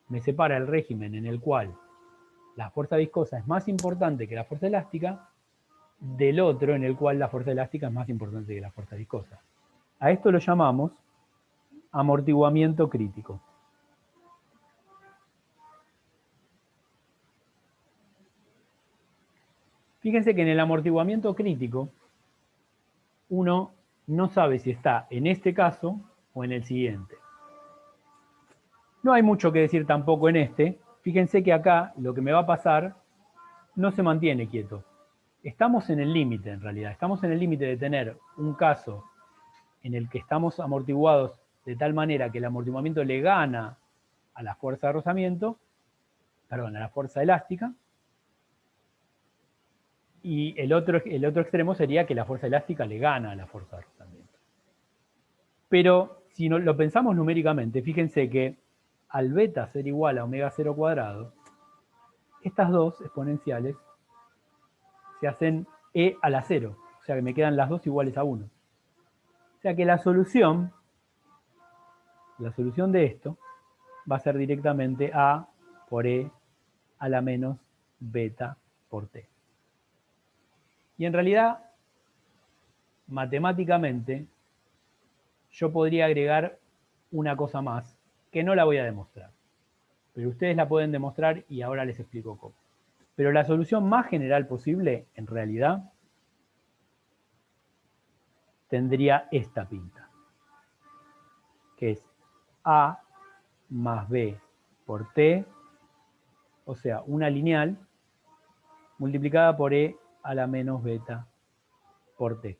Me separa el régimen en el cual la fuerza viscosa es más importante que la fuerza elástica, del otro en el cual la fuerza elástica es más importante que la fuerza viscosa. A esto lo llamamos amortiguamiento crítico. Fíjense que en el amortiguamiento crítico uno no sabe si está en este caso o en el siguiente. No hay mucho que decir tampoco en este. Fíjense que acá lo que me va a pasar no se mantiene quieto. Estamos en el límite en realidad. Estamos en el límite de tener un caso en el que estamos amortiguados de tal manera que el amortiguamiento le gana a la fuerza de rozamiento, perdón, a la fuerza elástica, y el otro extremo sería que la fuerza elástica le gana a la fuerza de rozamiento. Pero si lo pensamos numéricamente, fíjense que al beta ser igual a omega 0 cuadrado, estas dos exponenciales se hacen e a la 0. O sea que me quedan las dos iguales a 1. O sea que la solución de esto va a ser directamente a por e a la menos beta por t. Y en realidad, matemáticamente, yo podría agregar una cosa más, que no la voy a demostrar. Pero ustedes la pueden demostrar y ahora les explico cómo. Pero la solución más general posible, en realidad, tendría esta pinta, que es a más b por t, o sea, una lineal, multiplicada por e a la menos beta por t.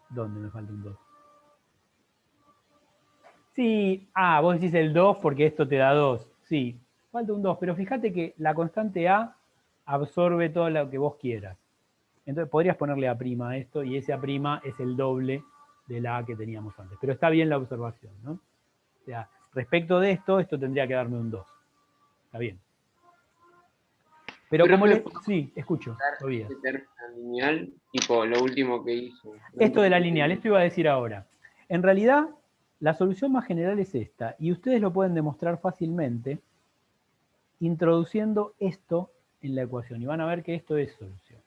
¿Dónde me falta un 2? Sí, vos decís el 2 porque esto te da 2. Sí, falta un 2, pero fíjate que la constante a absorbe todo lo que vos quieras. Entonces podrías ponerle a' a esto y ese a' es el doble de la a que teníamos antes. Pero está bien la observación, ¿no? O sea, respecto de esto tendría que darme un 2. Está bien. Pero como sí, escucho. Este término lineal, tipo lo último que hizo. Esto de la lineal, esto iba a decir ahora. En realidad, la solución más general es esta, y ustedes lo pueden demostrar fácilmente introduciendo esto en la ecuación, y van a ver que esto es solución.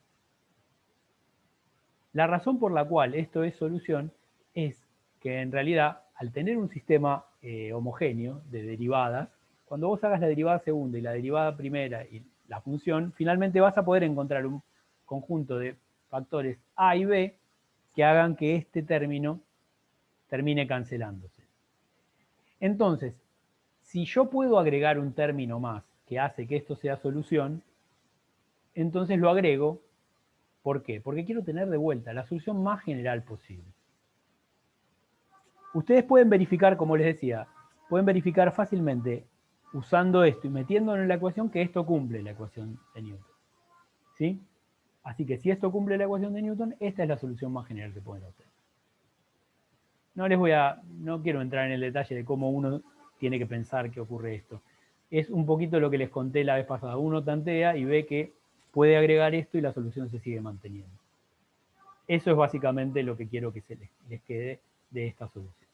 La razón por la cual esto es solución es que en realidad, al tener un sistema homogéneo de derivadas, cuando vos hagas la derivada segunda y la derivada primera y la función, finalmente vas a poder encontrar un conjunto de factores a y b que hagan que este término termine cancelándose. Entonces, si yo puedo agregar un término más que hace que esto sea solución, entonces lo agrego. ¿Por qué? Porque quiero tener de vuelta la solución más general posible. Ustedes pueden verificar, como les decía, pueden verificar fácilmente usando esto y metiéndolo en la ecuación que esto cumple la ecuación de Newton. ¿Sí? Así que si esto cumple la ecuación de Newton, esta es la solución más general que pueden obtener. No quiero entrar en el detalle de cómo uno tiene que pensar que ocurre esto. Es un poquito lo que les conté la vez pasada. Uno tantea y ve que puede agregar esto y la solución se sigue manteniendo. Eso es básicamente lo que quiero que se les quede de esta solución.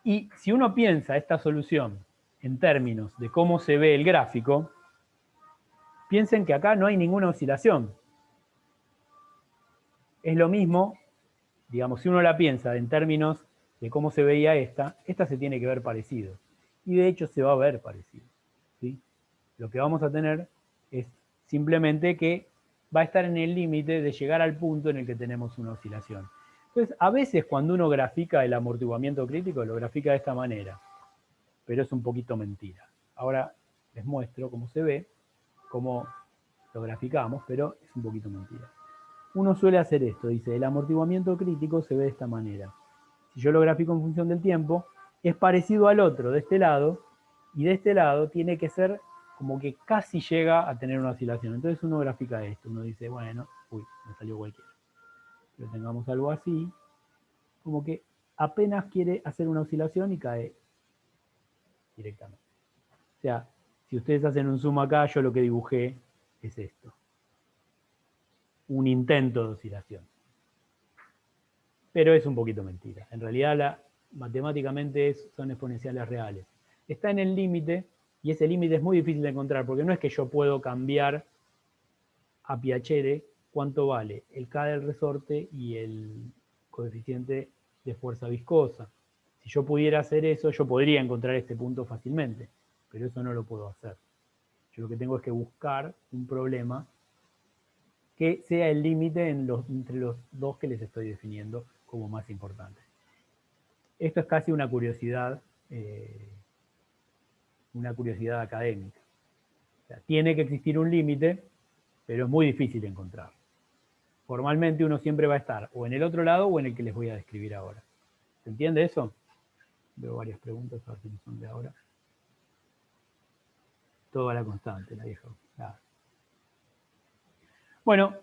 Y si uno piensa esta solución en términos de cómo se ve el gráfico, piensen que acá no hay ninguna oscilación. Es lo mismo, digamos, si uno la piensa en términos de cómo se veía esta se tiene que ver parecido. Y de hecho se va a ver parecido. ¿Sí? Lo que vamos a tener es simplemente que va a estar en el límite de llegar al punto en el que tenemos una oscilación. Entonces, a veces cuando uno grafica el amortiguamiento crítico, lo grafica de esta manera, pero es un poquito mentira. Ahora les muestro cómo se ve, cómo lo graficamos, pero es un poquito mentira. Uno suele hacer esto, dice, el amortiguamiento crítico se ve de esta manera. Si yo lo grafico en función del tiempo, es parecido al otro de este lado, y de este lado tiene que ser como que casi llega a tener una oscilación. Entonces uno grafica esto, uno dice, bueno, me salió cualquiera. Pero tengamos algo así, como que apenas quiere hacer una oscilación y cae directamente. O sea, si ustedes hacen un zoom acá, yo lo que dibujé es esto. Un intento de oscilación. Pero es un poquito mentira. En realidad, matemáticamente son exponenciales reales. Está en el límite, y ese límite es muy difícil de encontrar, porque no es que yo puedo cambiar a Piacere cuánto vale el K del resorte y el coeficiente de fuerza viscosa. Si yo pudiera hacer eso, yo podría encontrar este punto fácilmente, pero eso no lo puedo hacer. Yo lo que tengo es que buscar un problema que sea el límite entre los dos que les estoy definiendo como más importantes. Esto es casi una curiosidad académica. O sea, tiene que existir un límite, pero es muy difícil de encontrar. Formalmente uno siempre va a estar o en el otro lado o en el que les voy a describir ahora. ¿Se entiende eso? Veo varias preguntas, a ver si son de ahora. Toda la constante, la vieja. Claro. Bueno,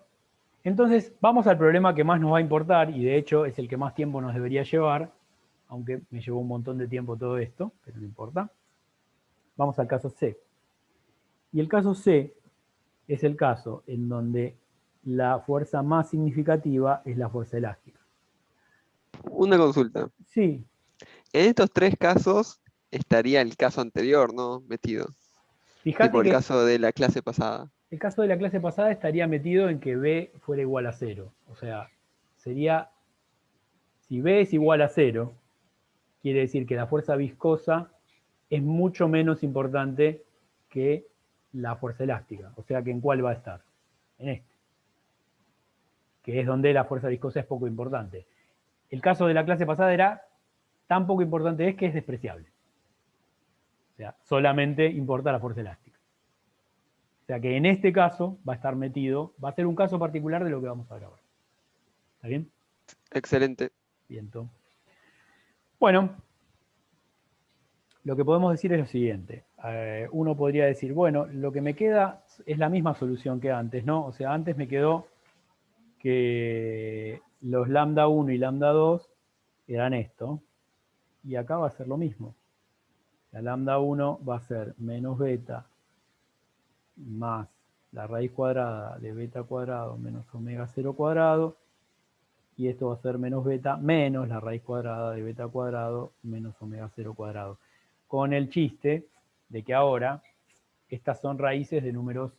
entonces vamos al problema que más nos va a importar, y de hecho es el que más tiempo nos debería llevar, aunque me llevó un montón de tiempo todo esto, pero no importa. Vamos al caso C. Y el caso C es el caso en donde la fuerza más significativa es la fuerza elástica. Una consulta. Sí, En estos tres casos estaría el caso anterior, ¿no? Metido. fíjate Tipo el que caso de la clase pasada. el caso de la clase pasada estaría metido en que B fuera igual a 0. O sea, sería, si B es igual a 0, quiere decir que la fuerza viscosa es mucho menos importante que la fuerza elástica. O sea, que ¿en cuál va a estar? En este, que es donde la fuerza viscosa es poco importante. El caso de la clase pasada era tan poco importante es que es despreciable. O sea, solamente importa la fuerza elástica. O sea que en este caso va a estar metido, va a ser un caso particular de lo que vamos a ver ahora. ¿Está bien? Excelente. Bien. Bueno, lo que podemos decir es lo siguiente. Uno podría decir, bueno, lo que me queda es la misma solución que antes, ¿no? O sea, antes me quedó que los lambda 1 y lambda 2 eran esto, y acá va a ser lo mismo. La lambda 1 va a ser menos beta más la raíz cuadrada de beta cuadrado menos omega 0 cuadrado, y esto va a ser menos beta menos la raíz cuadrada de beta cuadrado menos omega 0 cuadrado. Con el chiste de que ahora estas son raíces de números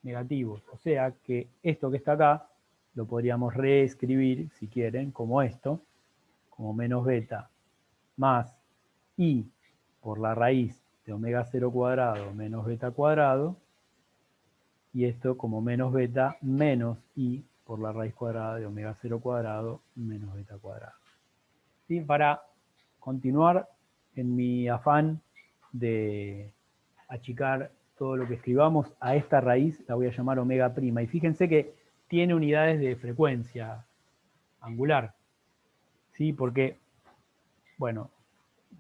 negativos. O sea que esto que está acá lo podríamos reescribir, si quieren, como esto, como menos beta más i por la raíz de omega 0 cuadrado menos beta cuadrado, y esto como menos beta menos i por la raíz cuadrada de omega 0 cuadrado menos beta cuadrado. ¿Sí? Para continuar en mi afán de achicar todo lo que escribamos, a esta raíz la voy a llamar omega prima. Y fíjense que tiene unidades de frecuencia angular. ¿Sí? Porque, bueno,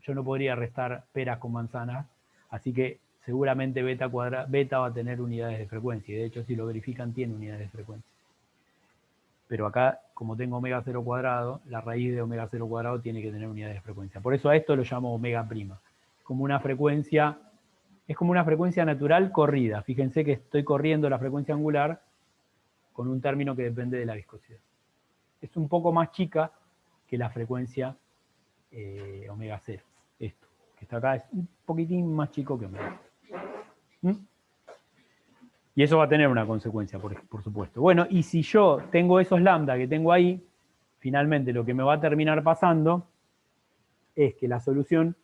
yo no podría restar peras con manzanas, así que seguramente beta va a tener unidades de frecuencia. Y de hecho, si lo verifican, tiene unidades de frecuencia. Pero acá, como tengo omega 0 cuadrado, la raíz de omega 0 cuadrado tiene que tener unidades de frecuencia. Por eso a esto lo llamo omega prima. Como una frecuencia, es como una frecuencia natural corrida. Fíjense que estoy corriendo la frecuencia angular con un término que depende de la viscosidad. Es un poco más chica que la frecuencia omega 0. Esto, que está acá, es un poquitín más chico que omega 0. Y eso va a tener una consecuencia, por supuesto. Bueno, y si yo tengo esos lambda que tengo ahí, finalmente lo que me va a terminar pasando es que la solución,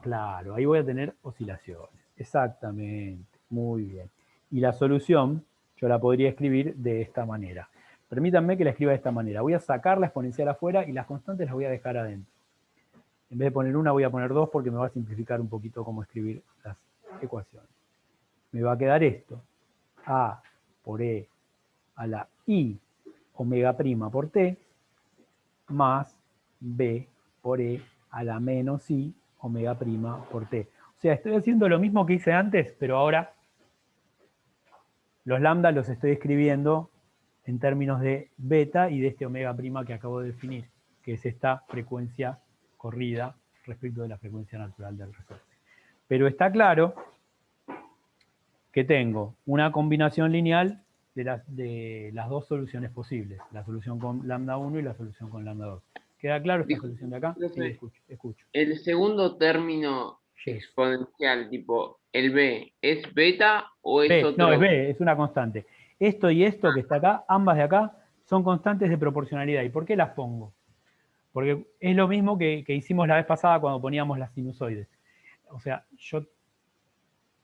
claro, ahí voy a tener oscilaciones. Exactamente, muy bien. Y la solución yo la podría escribir de esta manera. Permítanme que la escriba de esta manera. Voy a sacar la exponencial afuera y las constantes las voy a dejar adentro. En vez de poner una, voy a poner dos porque me va a simplificar un poquito cómo escribir las ecuaciones. Me va a quedar esto. A por E a la I omega prima por T más B por E a la menos I omega prima por T. O sea, estoy haciendo lo mismo que hice antes, pero ahora los lambda los estoy escribiendo en términos de beta y de este omega prima que acabo de definir, que es esta frecuencia corrida respecto de la frecuencia natural del resorte. Pero está claro que tengo una combinación lineal de las dos soluciones posibles, la solución con lambda 1 y la solución con lambda 2. ¿Queda claro esta solución de acá? Sí, escucho. El segundo término Sí. exponencial, tipo el B, ¿es beta o es B, no, es otro? B, es una constante. Esto y esto que está acá, ambas de acá, son constantes de proporcionalidad. ¿Y por qué las pongo? Porque es lo mismo que hicimos la vez pasada cuando poníamos las sinusoides. O sea, yo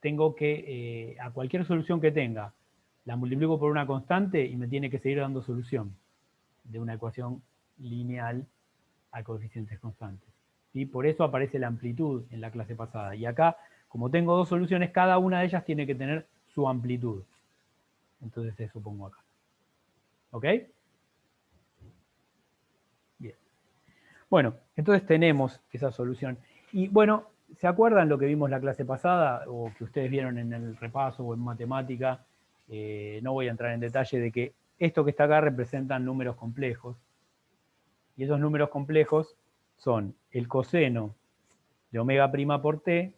tengo que, a cualquier solución que tenga, la multiplico por una constante y me tiene que seguir dando solución de una ecuación lineal a coeficientes constantes. ¿Sí? Por eso aparece la amplitud en la clase pasada. Y acá, como tengo dos soluciones, cada una de ellas tiene que tener su amplitud. Entonces eso pongo acá. ¿Ok? Bien. Bueno, entonces tenemos esa solución. Y bueno, ¿se acuerdan lo que vimos la clase pasada o que ustedes vieron en el repaso o en matemática? No voy a entrar en detalle de que esto que está acá representan números complejos. Y esos números complejos son el coseno de omega prima por t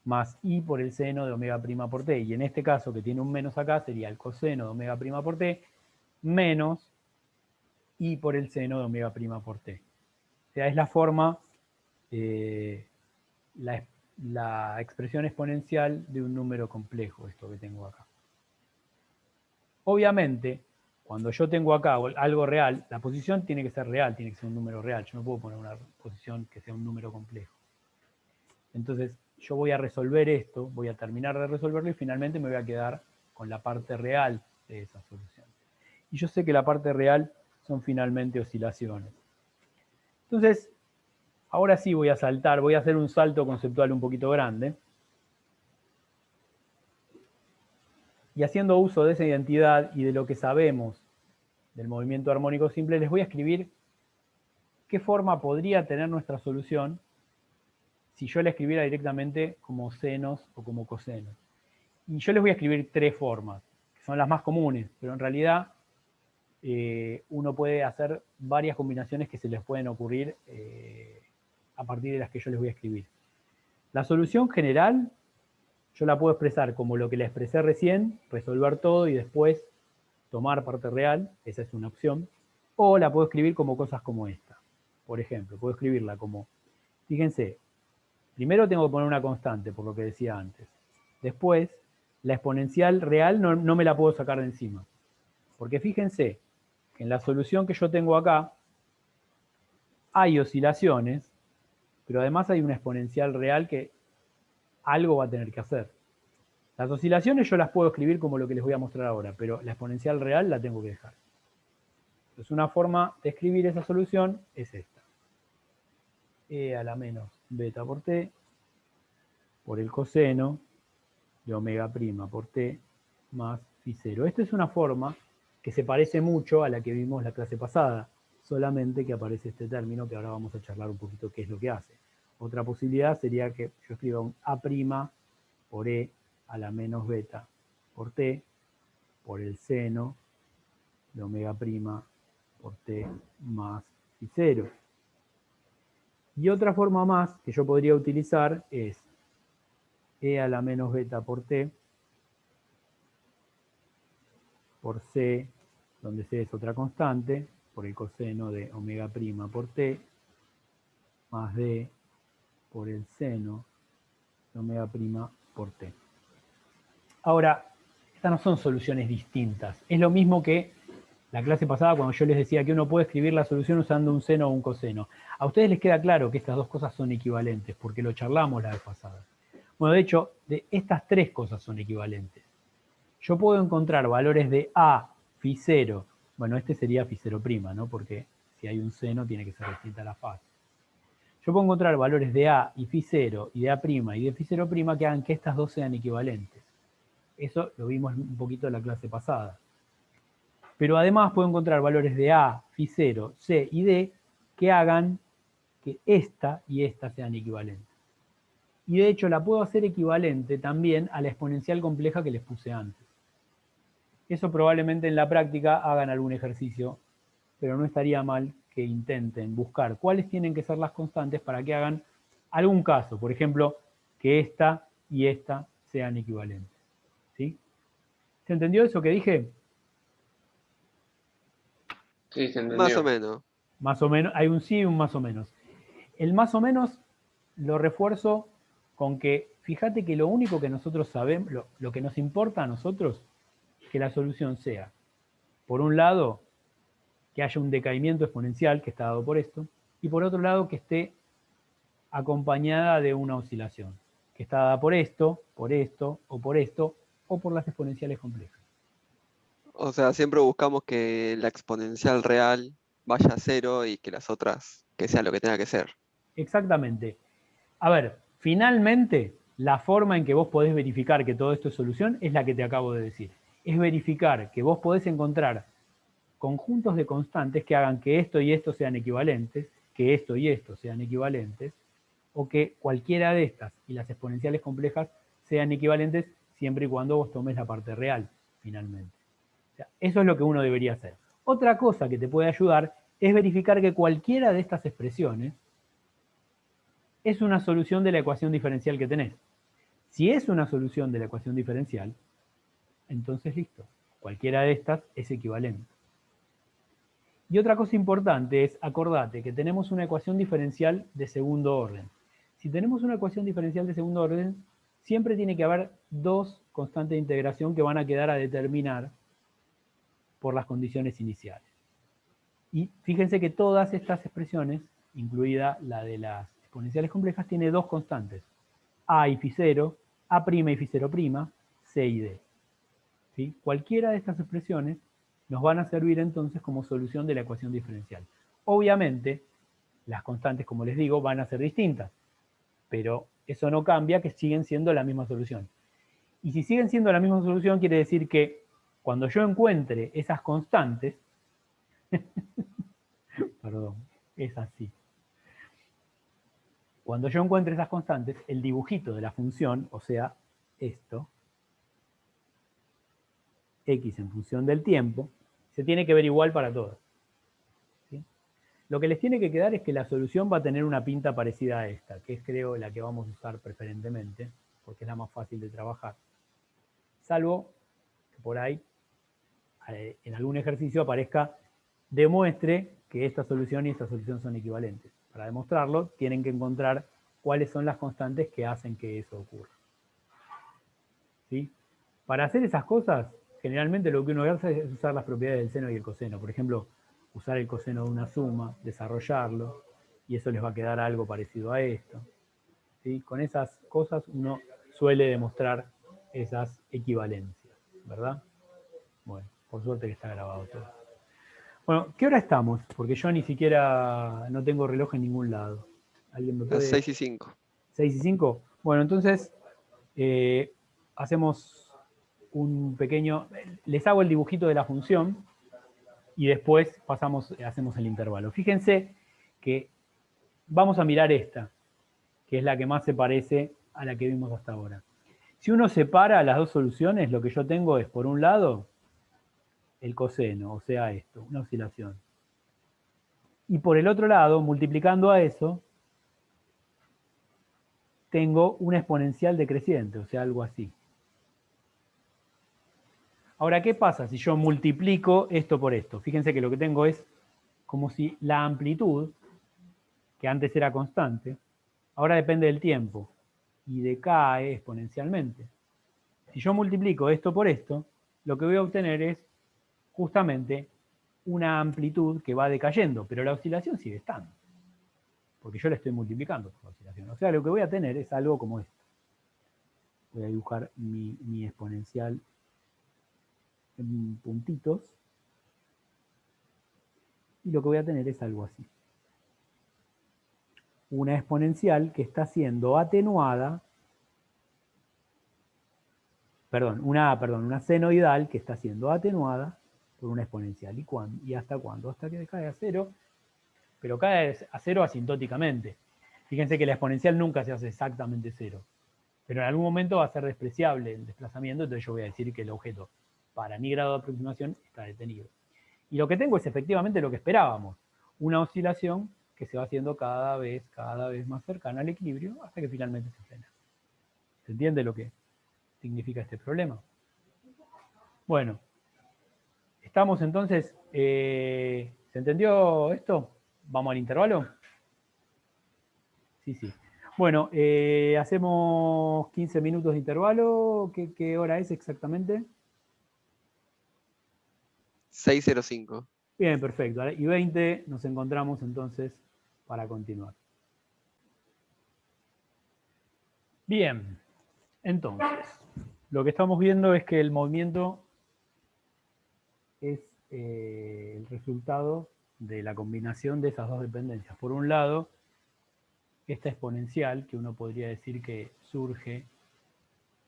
más i por el seno de omega prima por t. Y en este caso, que tiene un menos acá, sería el coseno de omega prima por t menos i por el seno de omega prima por t. O sea, es la forma, la expresión exponencial de un número complejo, esto que tengo acá. Obviamente, cuando yo tengo acá algo real, la posición tiene que ser real, tiene que ser un número real. Yo no puedo poner una posición que sea un número complejo. Entonces, yo voy a resolver esto, voy a terminar de resolverlo y finalmente me voy a quedar con la parte real de esa solución. Y yo sé que la parte real son finalmente oscilaciones. Entonces, ahora sí voy a saltar, voy a hacer un salto conceptual un poquito grande. Y haciendo uso de esa identidad y de lo que sabemos del movimiento armónico simple, les voy a escribir qué forma podría tener nuestra solución si yo la escribiera directamente como senos o como cosenos. Y yo les voy a escribir tres formas, que son las más comunes, pero en realidad uno puede hacer varias combinaciones que se les pueden ocurrir a partir de las que yo les voy a escribir. La solución general yo la puedo expresar como lo que la expresé recién, resolver todo y después tomar parte real, esa es una opción, o la puedo escribir como cosas como esta. Por ejemplo, puedo escribirla como, fíjense, primero tengo que poner una constante, por lo que decía antes. Después, la exponencial real no me la puedo sacar de encima. Porque fíjense que en la solución que yo tengo acá hay oscilaciones, pero además hay una exponencial real que algo va a tener que hacer. Las oscilaciones yo las puedo escribir como lo que les voy a mostrar ahora, pero la exponencial real la tengo que dejar. Entonces una forma de escribir esa solución es esta. E a la menos beta por t por el coseno de omega prima por t más phi 0. Esta es una forma que se parece mucho a la que vimos la clase pasada, solamente que aparece este término que ahora vamos a charlar un poquito qué es lo que hace. Otra posibilidad sería que yo escriba un a' por e a la menos beta por t por el seno de omega prima por t más phi 0. Y otra forma más que yo podría utilizar es e a la menos beta por t por c, donde c es otra constante, por el coseno de omega prima por t más d por el seno de omega prima por t. Ahora, estas no son soluciones distintas. Es lo mismo que la clase pasada cuando yo les decía que uno puede escribir la solución usando un seno o un coseno. A ustedes les queda claro que estas dos cosas son equivalentes, porque lo charlamos la vez pasada. Bueno, de hecho, estas tres cosas son equivalentes. Yo puedo encontrar valores de A, phi 0. Bueno, este sería phi 0', ¿no? Porque si hay un seno tiene que ser distinta la fase. Yo puedo encontrar valores de A y phi 0 y de A' y de phi 0' que hagan que estas dos sean equivalentes. Eso lo vimos un poquito en la clase pasada. Pero además puedo encontrar valores de A, phi 0, C y D que hagan que esta y esta sean equivalentes. Y de hecho la puedo hacer equivalente también a la exponencial compleja que les puse antes. Eso probablemente en la práctica hagan algún ejercicio, pero no estaría mal que intenten buscar cuáles tienen que ser las constantes para que hagan algún caso. Por ejemplo, que esta y esta sean equivalentes. ¿Sí? ¿Se entendió eso que dije? Sí, se entendió. Más o menos. Más o menos, hay un sí y un más o menos. El más o menos lo refuerzo con que, fíjate que lo único que nosotros sabemos, lo que nos importa a nosotros, es que la solución sea, por un lado, que haya un decaimiento exponencial, que está dado por esto, y por otro lado, que esté acompañada de una oscilación, que está dada por esto, o por las exponenciales complejas. O sea, siempre buscamos que la exponencial real vaya a cero y que las otras, que sea lo que tenga que ser. Exactamente. A ver, finalmente, la forma en que vos podés verificar que todo esto es solución es la que te acabo de decir. Es verificar que vos podés encontrar conjuntos de constantes que hagan que esto y esto sean equivalentes, que esto y esto sean equivalentes, o que cualquiera de estas y las exponenciales complejas sean equivalentes siempre y cuando vos tomes la parte real, finalmente. O sea, eso es lo que uno debería hacer. Otra cosa que te puede ayudar es verificar que cualquiera de estas expresiones es una solución de la ecuación diferencial que tenés. Si es una solución de la ecuación diferencial, entonces listo. Cualquiera de estas es equivalente. Y otra cosa importante es, acordate que tenemos una ecuación diferencial de segundo orden. Si tenemos una ecuación diferencial de segundo orden, siempre tiene que haber dos constantes de integración que van a quedar a determinar por las condiciones iniciales. Y fíjense que todas estas expresiones, incluida la de las exponenciales complejas, tiene dos constantes. A y φ0, A' y φ0', C y D. ¿Sí? Cualquiera de estas expresiones nos van a servir entonces como solución de la ecuación diferencial. Obviamente, las constantes, como les digo, van a ser distintas, pero eso no cambia que siguen siendo la misma solución. Y si siguen siendo la misma solución, quiere decir que cuando yo encuentre esas constantes, perdón, es así. Cuando yo encuentre esas constantes, el dibujito de la función, o sea, esto, x en función del tiempo, se tiene que ver igual para todas. ¿Sí? Lo que les tiene que quedar es que la solución va a tener una pinta parecida a esta, que es creo la que vamos a usar preferentemente, porque es la más fácil de trabajar. Salvo que por ahí, en algún ejercicio aparezca, demuestre que esta solución y esta solución son equivalentes. Para demostrarlo, tienen que encontrar cuáles son las constantes que hacen que eso ocurra. ¿Sí? Para hacer esas cosas, generalmente lo que uno hace es usar las propiedades del seno y el coseno. Por ejemplo, usar el coseno de una suma, desarrollarlo, y eso les va a quedar algo parecido a esto. ¿Sí? Con esas cosas uno suele demostrar esas equivalencias, ¿verdad? Bueno, por suerte que está grabado todo. Bueno, ¿qué hora estamos? Porque yo ni siquiera no tengo reloj en ningún lado. ¿Alguien me puede...? Las 6 y 5. 6 y 5. Bueno, entonces hacemos un pequeño... Les hago el dibujito de la función y después hacemos el intervalo. Fíjense que vamos a mirar esta, que es la que más se parece a la que vimos hasta ahora. Si uno separa las dos soluciones, lo que yo tengo es, por un lado, el coseno, o sea esto, una oscilación. Y por el otro lado, multiplicando a eso, tengo una exponencial decreciente, o sea, algo así. Ahora, ¿qué pasa si yo multiplico esto por esto? Fíjense que lo que tengo es como si la amplitud, que antes era constante, ahora depende del tiempo y decae exponencialmente. Si yo multiplico esto por esto, lo que voy a obtener es justamente una amplitud que va decayendo, pero la oscilación sigue estando, porque yo la estoy multiplicando por la oscilación. O sea, lo que voy a tener es algo como esto. Voy a dibujar mi exponencial en puntitos, y lo que voy a tener es algo así. Una exponencial que está siendo atenuada, una senoidal que está siendo atenuada por una exponencial. ¿Y hasta cuándo? Hasta que cae a cero, pero cae a cero asintóticamente. Fíjense que la exponencial nunca se hace exactamente cero, pero en algún momento va a ser despreciable el desplazamiento, entonces yo voy a decir que el objeto, para mi grado de aproximación, está detenido. Y lo que tengo es efectivamente lo que esperábamos, una oscilación que se va haciendo cada vez más cercana al equilibrio hasta que finalmente se frena. ¿Se entiende lo que significa este problema? Bueno, estamos entonces, ¿se entendió esto? ¿Vamos al intervalo? Sí. Bueno, hacemos 15 minutos de intervalo. ¿Qué hora es exactamente? 6:05. Bien, perfecto. Y 20 nos encontramos entonces para continuar. Bien, entonces, lo que estamos viendo es que el movimiento es el resultado de la combinación de esas dos dependencias. Por un lado, esta exponencial, que uno podría decir que surge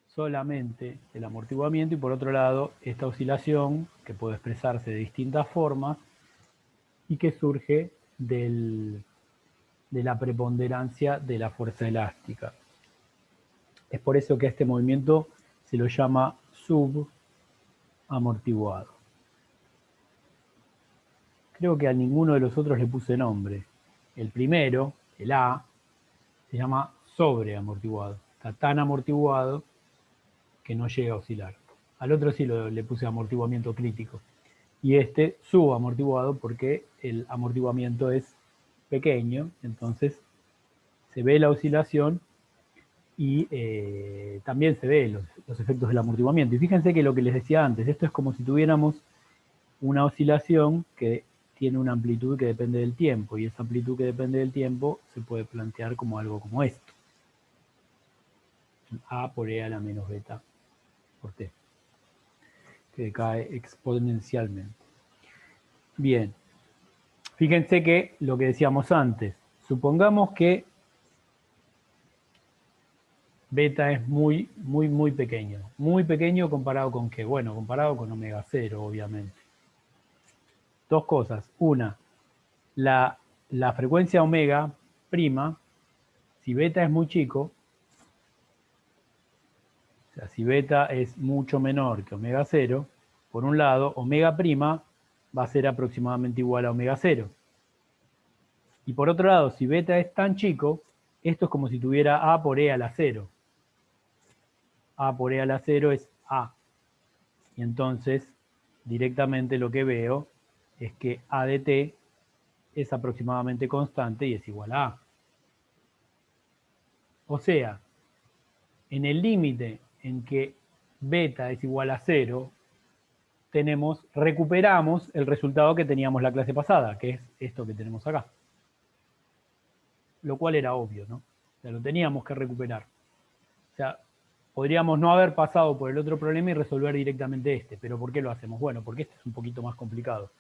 solamente del amortiguamiento, y por otro lado, esta oscilación, que puede expresarse de distintas formas, y que surge de la preponderancia de la fuerza elástica. Es por eso que a este movimiento se lo llama subamortiguado. Creo que a ninguno de los otros le puse nombre. El primero, el A, se llama sobreamortiguado. está tan amortiguado que no llega a oscilar. Al otro sí le puse amortiguamiento crítico. Y este subamortiguado porque el amortiguamiento es pequeño, entonces se ve la oscilación y también se ve los efectos del amortiguamiento. Y fíjense que lo que les decía antes, esto es como si tuviéramos una oscilación que tiene una amplitud que depende del tiempo, y esa amplitud que depende del tiempo se puede plantear como algo como esto. A por E a la menos beta por T, que decae exponencialmente. Bien, fíjense que lo que decíamos antes, supongamos que beta es muy pequeño comparado con qué, bueno, comparado con omega 0, obviamente. Dos cosas, una, la frecuencia omega prima, si beta es muy chico, o sea, si beta es mucho menor que omega 0, por un lado, omega prima va a ser aproximadamente igual a omega 0. Y por otro lado, si beta es tan chico, esto es como si tuviera A por E a la 0. A por E a la 0 es A. Y entonces, directamente lo que veo es que A de T es aproximadamente constante y es igual a A. O sea, en el límite en que beta es igual a 0, recuperamos el resultado que teníamos la clase pasada, que es esto que tenemos acá. Lo cual era obvio, ¿no? O sea, lo teníamos que recuperar. O sea, podríamos no haber pasado por el otro problema y resolver directamente este. ¿Pero por qué lo hacemos? Bueno, porque este es un poquito más complicado.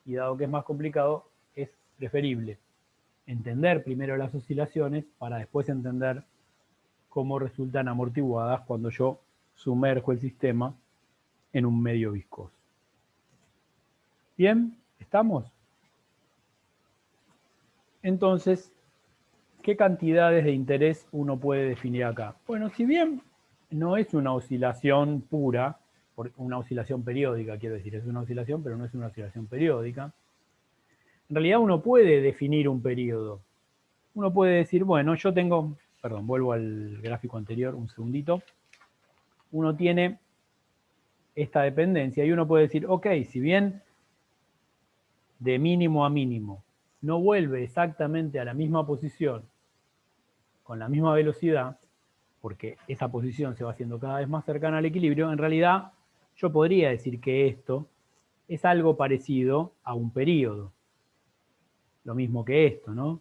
Y dado que es más complicado, es preferible entender primero las oscilaciones para después entender cómo resultan amortiguadas cuando yo sumerjo el sistema en un medio viscoso. ¿Bien? ¿Estamos? Entonces, ¿qué cantidades de interés uno puede definir acá? Bueno, si bien no es una oscilación pura, una oscilación periódica, quiero decir, es una oscilación, pero no es una oscilación periódica. En realidad uno puede definir un periodo. Uno puede decir, bueno, yo tengo, perdón, vuelvo al gráfico anterior un segundito. Uno tiene esta dependencia y uno puede decir, ok, si bien de mínimo a mínimo no vuelve exactamente a la misma posición con la misma velocidad, porque esa posición se va haciendo cada vez más cercana al equilibrio, en realidad yo podría decir que esto es algo parecido a un período. Lo mismo que esto, ¿no? O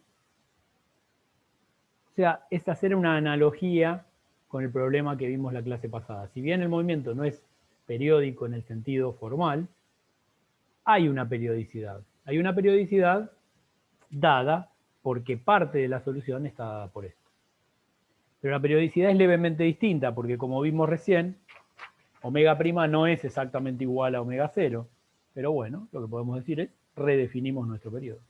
sea, es hacer una analogía con el problema que vimos la clase pasada. Si bien el movimiento no es periódico en el sentido formal, hay una periodicidad. Hay una periodicidad dada porque parte de la solución está dada por esto. Pero la periodicidad es levemente distinta porque, como vimos recién, omega prima no es exactamente igual a omega 0. Pero bueno, lo que podemos decir es redefinimos nuestro periodo.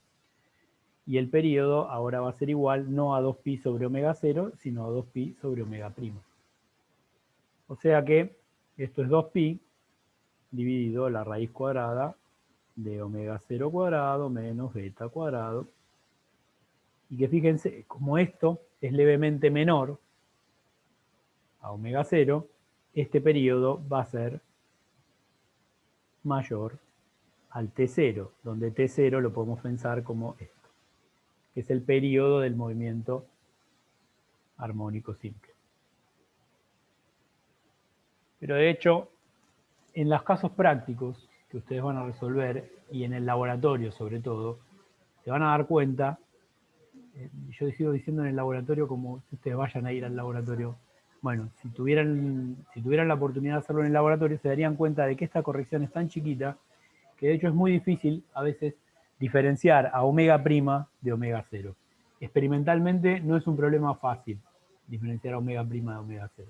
Y el periodo ahora va a ser igual no a 2pi sobre omega 0, sino a 2pi sobre omega prima. O sea que esto es 2pi dividido la raíz cuadrada de omega 0 cuadrado menos beta cuadrado. Y que fíjense, como esto es levemente menor a omega 0, este periodo va a ser mayor al T0, donde T0 lo podemos pensar como esto, que es el periodo del movimiento armónico simple. Pero de hecho, en los casos prácticos que ustedes van a resolver, y en el laboratorio sobre todo, se van a dar cuenta, yo sigo diciendo en el laboratorio como si ustedes vayan a ir al laboratorio. Bueno, si tuvieran la oportunidad de hacerlo en el laboratorio, se darían cuenta de que esta corrección es tan chiquita que de hecho es muy difícil a veces diferenciar a omega prima de omega 0. Experimentalmente no es un problema fácil diferenciar a omega prima de omega 0.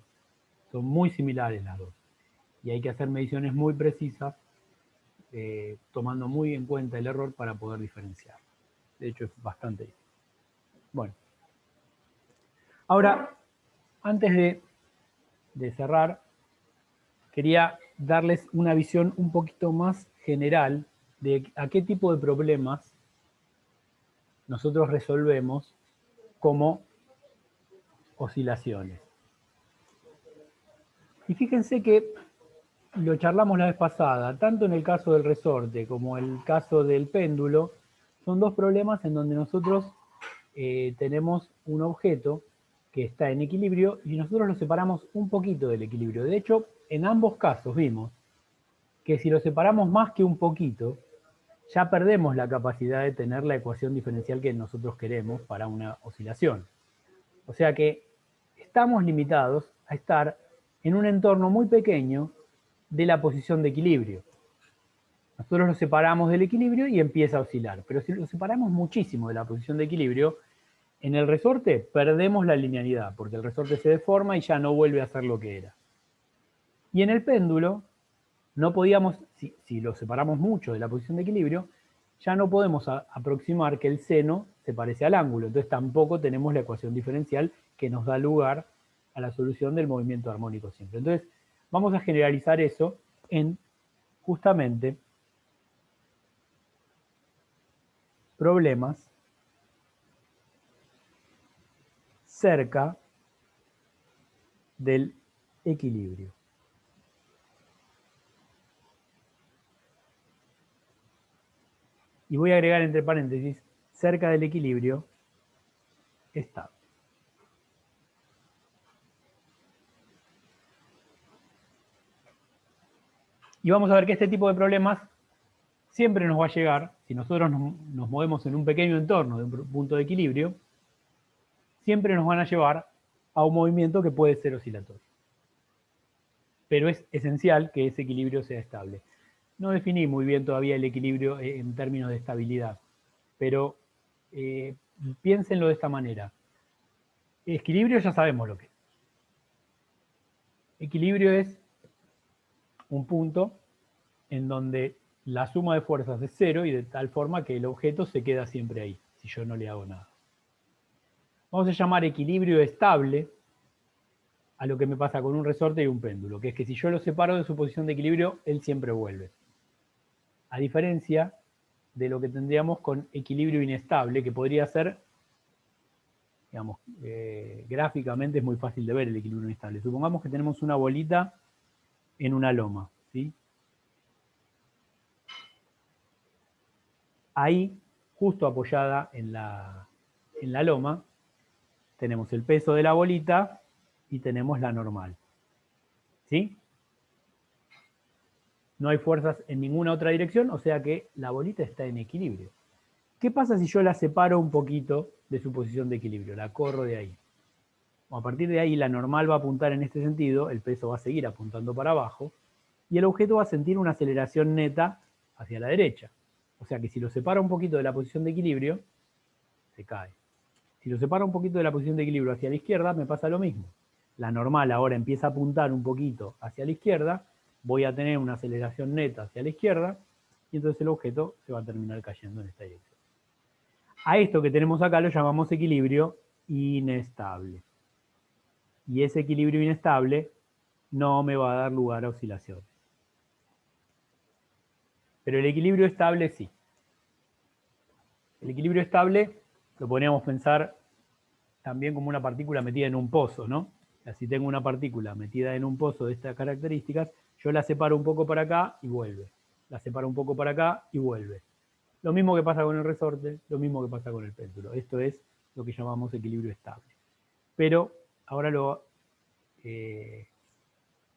Son muy similares las dos. Y hay que hacer mediciones muy precisas, tomando muy en cuenta el error para poder diferenciar. De hecho es bastante difícil. Bueno. Ahora, antes de cerrar, quería darles una visión un poquito más general de a qué tipo de problemas nosotros resolvemos como oscilaciones. Y fíjense que lo charlamos la vez pasada, tanto en el caso del resorte como en el caso del péndulo, son dos problemas en donde nosotros tenemos un objeto que está en equilibrio y nosotros lo separamos un poquito del equilibrio. De hecho, en ambos casos vimos que si lo separamos más que un poquito, ya perdemos la capacidad de tener la ecuación diferencial que nosotros queremos para una oscilación. O sea que estamos limitados a estar en un entorno muy pequeño de la posición de equilibrio. Nosotros lo separamos del equilibrio y empieza a oscilar. Pero si lo separamos muchísimo de la posición de equilibrio, en el resorte perdemos la linealidad, porque el resorte se deforma y ya no vuelve a ser lo que era. Y en el péndulo, no podíamos, si lo separamos mucho de la posición de equilibrio, ya no podemos aproximar que el seno se parece al ángulo. Entonces tampoco tenemos la ecuación diferencial que nos da lugar a la solución del movimiento armónico simple. Entonces vamos a generalizar eso en justamente problemas cerca del equilibrio. Y voy a agregar entre paréntesis, cerca del equilibrio estable. Y vamos a ver que este tipo de problemas siempre nos va a llegar, si nosotros nos movemos en un pequeño entorno de un punto de equilibrio, siempre nos van a llevar a un movimiento que puede ser oscilatorio. Pero es esencial que ese equilibrio sea estable. No definí muy bien todavía el equilibrio en términos de estabilidad, pero piénsenlo de esta manera. Equilibrio ya sabemos lo que es. Equilibrio es un punto en donde la suma de fuerzas es cero y de tal forma que el objeto se queda siempre ahí, si yo no le hago nada. Vamos a llamar equilibrio estable a lo que me pasa con un resorte y un péndulo, que es que si yo lo separo de su posición de equilibrio, él siempre vuelve. A diferencia de lo que tendríamos con equilibrio inestable, que podría ser, digamos, gráficamente es muy fácil de ver el equilibrio inestable. Supongamos que tenemos una bolita en una loma, ¿sí? Ahí, justo apoyada en la loma, tenemos el peso de la bolita y tenemos la normal. ¿Sí? No hay fuerzas en ninguna otra dirección, o sea que la bolita está en equilibrio. ¿Qué pasa si yo la separo un poquito de su posición de equilibrio? La corro de ahí. A partir de ahí la normal va a apuntar en este sentido, el peso va a seguir apuntando para abajo, y el objeto va a sentir una aceleración neta hacia la derecha. O sea que si lo separa un poquito de la posición de equilibrio, se cae. Si lo separo un poquito de la posición de equilibrio hacia la izquierda, me pasa lo mismo. La normal ahora empieza a apuntar un poquito hacia la izquierda, voy a tener una aceleración neta hacia la izquierda, y entonces el objeto se va a terminar cayendo en esta dirección. A esto que tenemos acá lo llamamos equilibrio inestable. Y ese equilibrio inestable no me va a dar lugar a oscilaciones. Pero el equilibrio estable sí. El equilibrio estable lo podríamos pensar también como una partícula metida en un pozo, ¿no? Si tengo una partícula metida en un pozo de estas características, yo la separo un poco para acá y vuelve. La separo un poco para acá y vuelve. Lo mismo que pasa con el resorte, lo mismo que pasa con el péndulo. Esto es lo que llamamos equilibrio estable. Pero ahora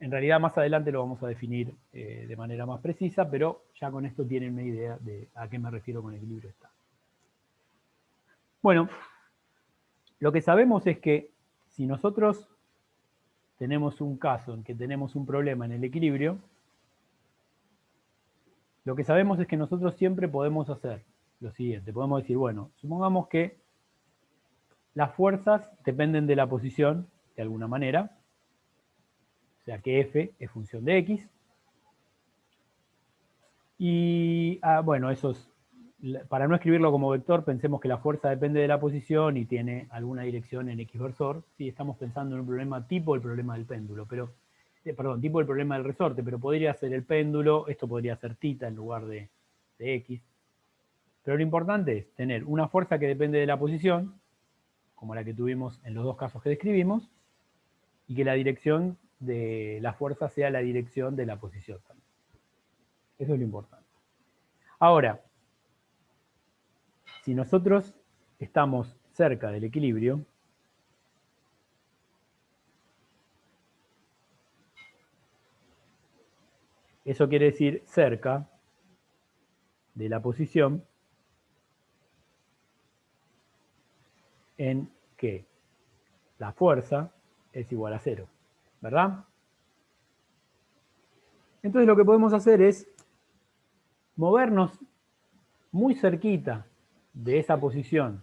en realidad más adelante lo vamos a definir de manera más precisa, pero ya con esto tienen una idea de a qué me refiero con equilibrio estable. Bueno, lo que sabemos es que si nosotros tenemos un caso en que tenemos un problema en el equilibrio, lo que sabemos es que nosotros siempre podemos hacer lo siguiente. Podemos decir, bueno, supongamos que las fuerzas dependen de la posición de alguna manera, o sea que F es función de X. Y, bueno, eso es, para no escribirlo como vector, pensemos que la fuerza depende de la posición y tiene alguna dirección en X versor. Sí, estamos pensando en un problema tipo el problema del péndulo, pero, perdón, tipo el problema del resorte, pero podría ser el péndulo, esto podría ser θ en lugar de X. Pero lo importante es tener una fuerza que depende de la posición, como la que tuvimos en los dos casos que describimos, y que la dirección de la fuerza sea la dirección de la posición también. Eso es lo importante. Ahora, si nosotros estamos cerca del equilibrio, eso quiere decir cerca de la posición en que la fuerza es igual a 0, ¿verdad? Entonces lo que podemos hacer es movernos muy cerquita de esa posición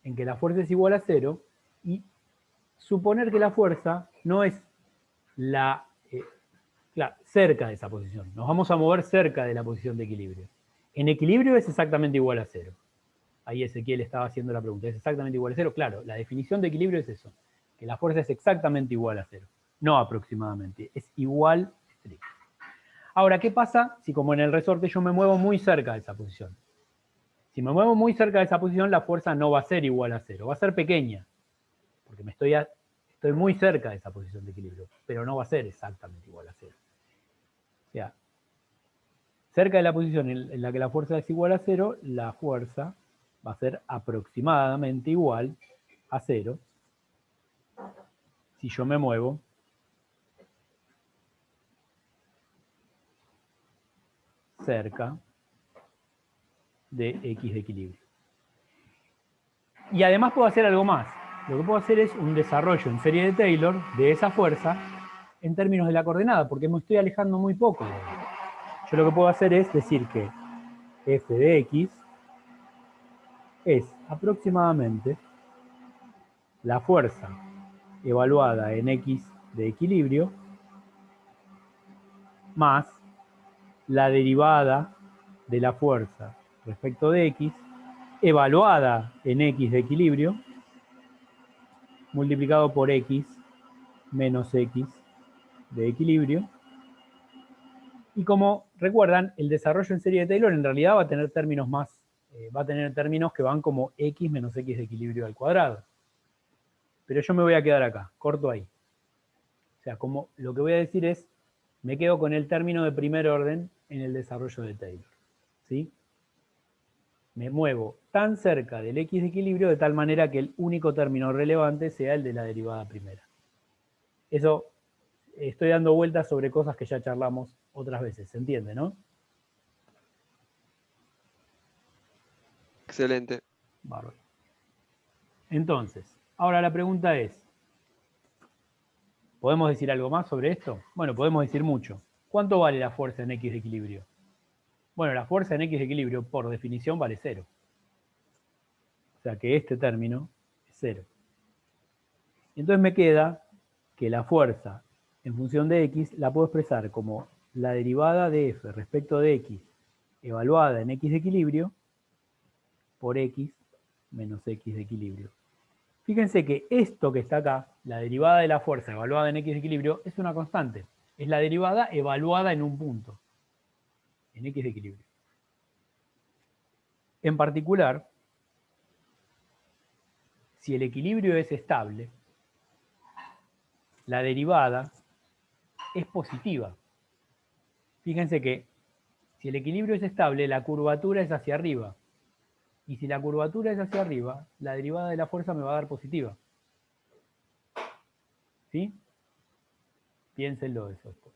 en que la fuerza es igual a 0 y suponer que la fuerza no es cerca de esa posición. Nos vamos a mover cerca de la posición de equilibrio. En equilibrio es exactamente igual a 0. Ahí Ezequiel estaba haciendo la pregunta. ¿Es exactamente igual a 0? Claro, la definición de equilibrio es eso, que la fuerza es exactamente igual a 0. No aproximadamente, es igual estricto. Ahora, ¿qué pasa si como en el resorte yo me muevo muy cerca de esa posición? Si me muevo muy cerca de esa posición, la fuerza no va a ser igual a 0, va a ser pequeña, porque estoy muy cerca de esa posición de equilibrio, pero no va a ser exactamente igual a 0. O sea, cerca de la posición en la que la fuerza es igual a 0, la fuerza va a ser aproximadamente igual a 0 si yo me muevo cerca de X de equilibrio. Y además puedo hacer algo más. Lo que puedo hacer es un desarrollo en serie de Taylor de esa fuerza en términos de la coordenada, porque me estoy alejando muy poco de ella. Yo lo que puedo hacer es decir que f de x es aproximadamente la fuerza evaluada en x de equilibrio más la derivada de la fuerza respecto de x evaluada en x de equilibrio multiplicado por x menos x de equilibrio. Y como recuerdan, el desarrollo en serie de Taylor en realidad va a tener términos va a tener términos que van como x menos x de equilibrio al cuadrado. Pero yo me voy a quedar acá, corto ahí. O sea, como lo que voy a decir es, me quedo con el término de primer orden en el desarrollo de Taylor. ¿Sí? Me muevo tan cerca del x de equilibrio de tal manera que el único término relevante sea el de la derivada primera. Eso estoy dando vueltas sobre cosas que ya charlamos otras veces, ¿se entiende, no? Excelente. Bárbaro. Entonces, ahora la pregunta es, ¿podemos decir algo más sobre esto? Bueno, podemos decir mucho. ¿Cuánto vale la fuerza en X de equilibrio? Bueno, la fuerza en X de equilibrio, por definición, vale 0. O sea que este término es 0. Entonces me queda que la fuerza en función de X la puedo expresar como la derivada de f respecto de X evaluada en X de equilibrio por X menos X de equilibrio. Fíjense que esto que está acá, la derivada de la fuerza evaluada en X de equilibrio, es una constante. Es la derivada evaluada en un punto, en X de equilibrio. En particular, si el equilibrio es estable, la derivada es positiva. Fíjense que si el equilibrio es estable, la curvatura es hacia arriba. Y si la curvatura es hacia arriba, la derivada de la fuerza me va a dar positiva. ¿Sí? Piénsenlo eso después.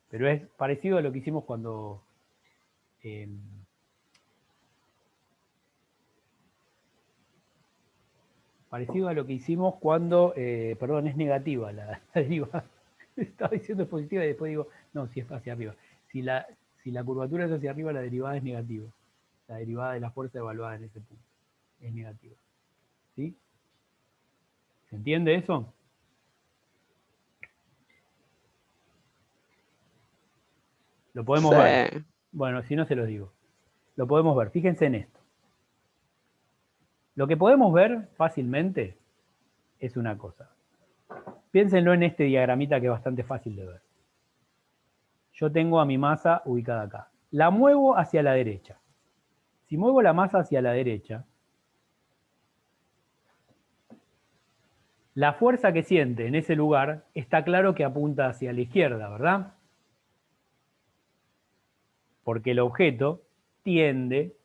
Pero es parecido a lo que hicimos cuando... parecido a lo que hicimos cuando... perdón, es negativa la derivada. Estaba diciendo es positiva y después digo, no, si es hacia arriba. Si la curvatura es hacia arriba, la derivada es negativa. La derivada de la fuerza evaluada en ese punto es negativa. ¿Sí? ¿Se entiende eso? Lo podemos ver. Bueno, si no se los digo. Lo podemos ver. Fíjense en esto. Lo que podemos ver fácilmente es una cosa. Piénsenlo en este diagramita que es bastante fácil de ver. Yo tengo a mi masa ubicada acá. La muevo hacia la derecha. Si muevo la masa hacia la derecha, La fuerza que siente en ese lugar está claro que apunta hacia la izquierda, ¿verdad? Porque el objeto tiende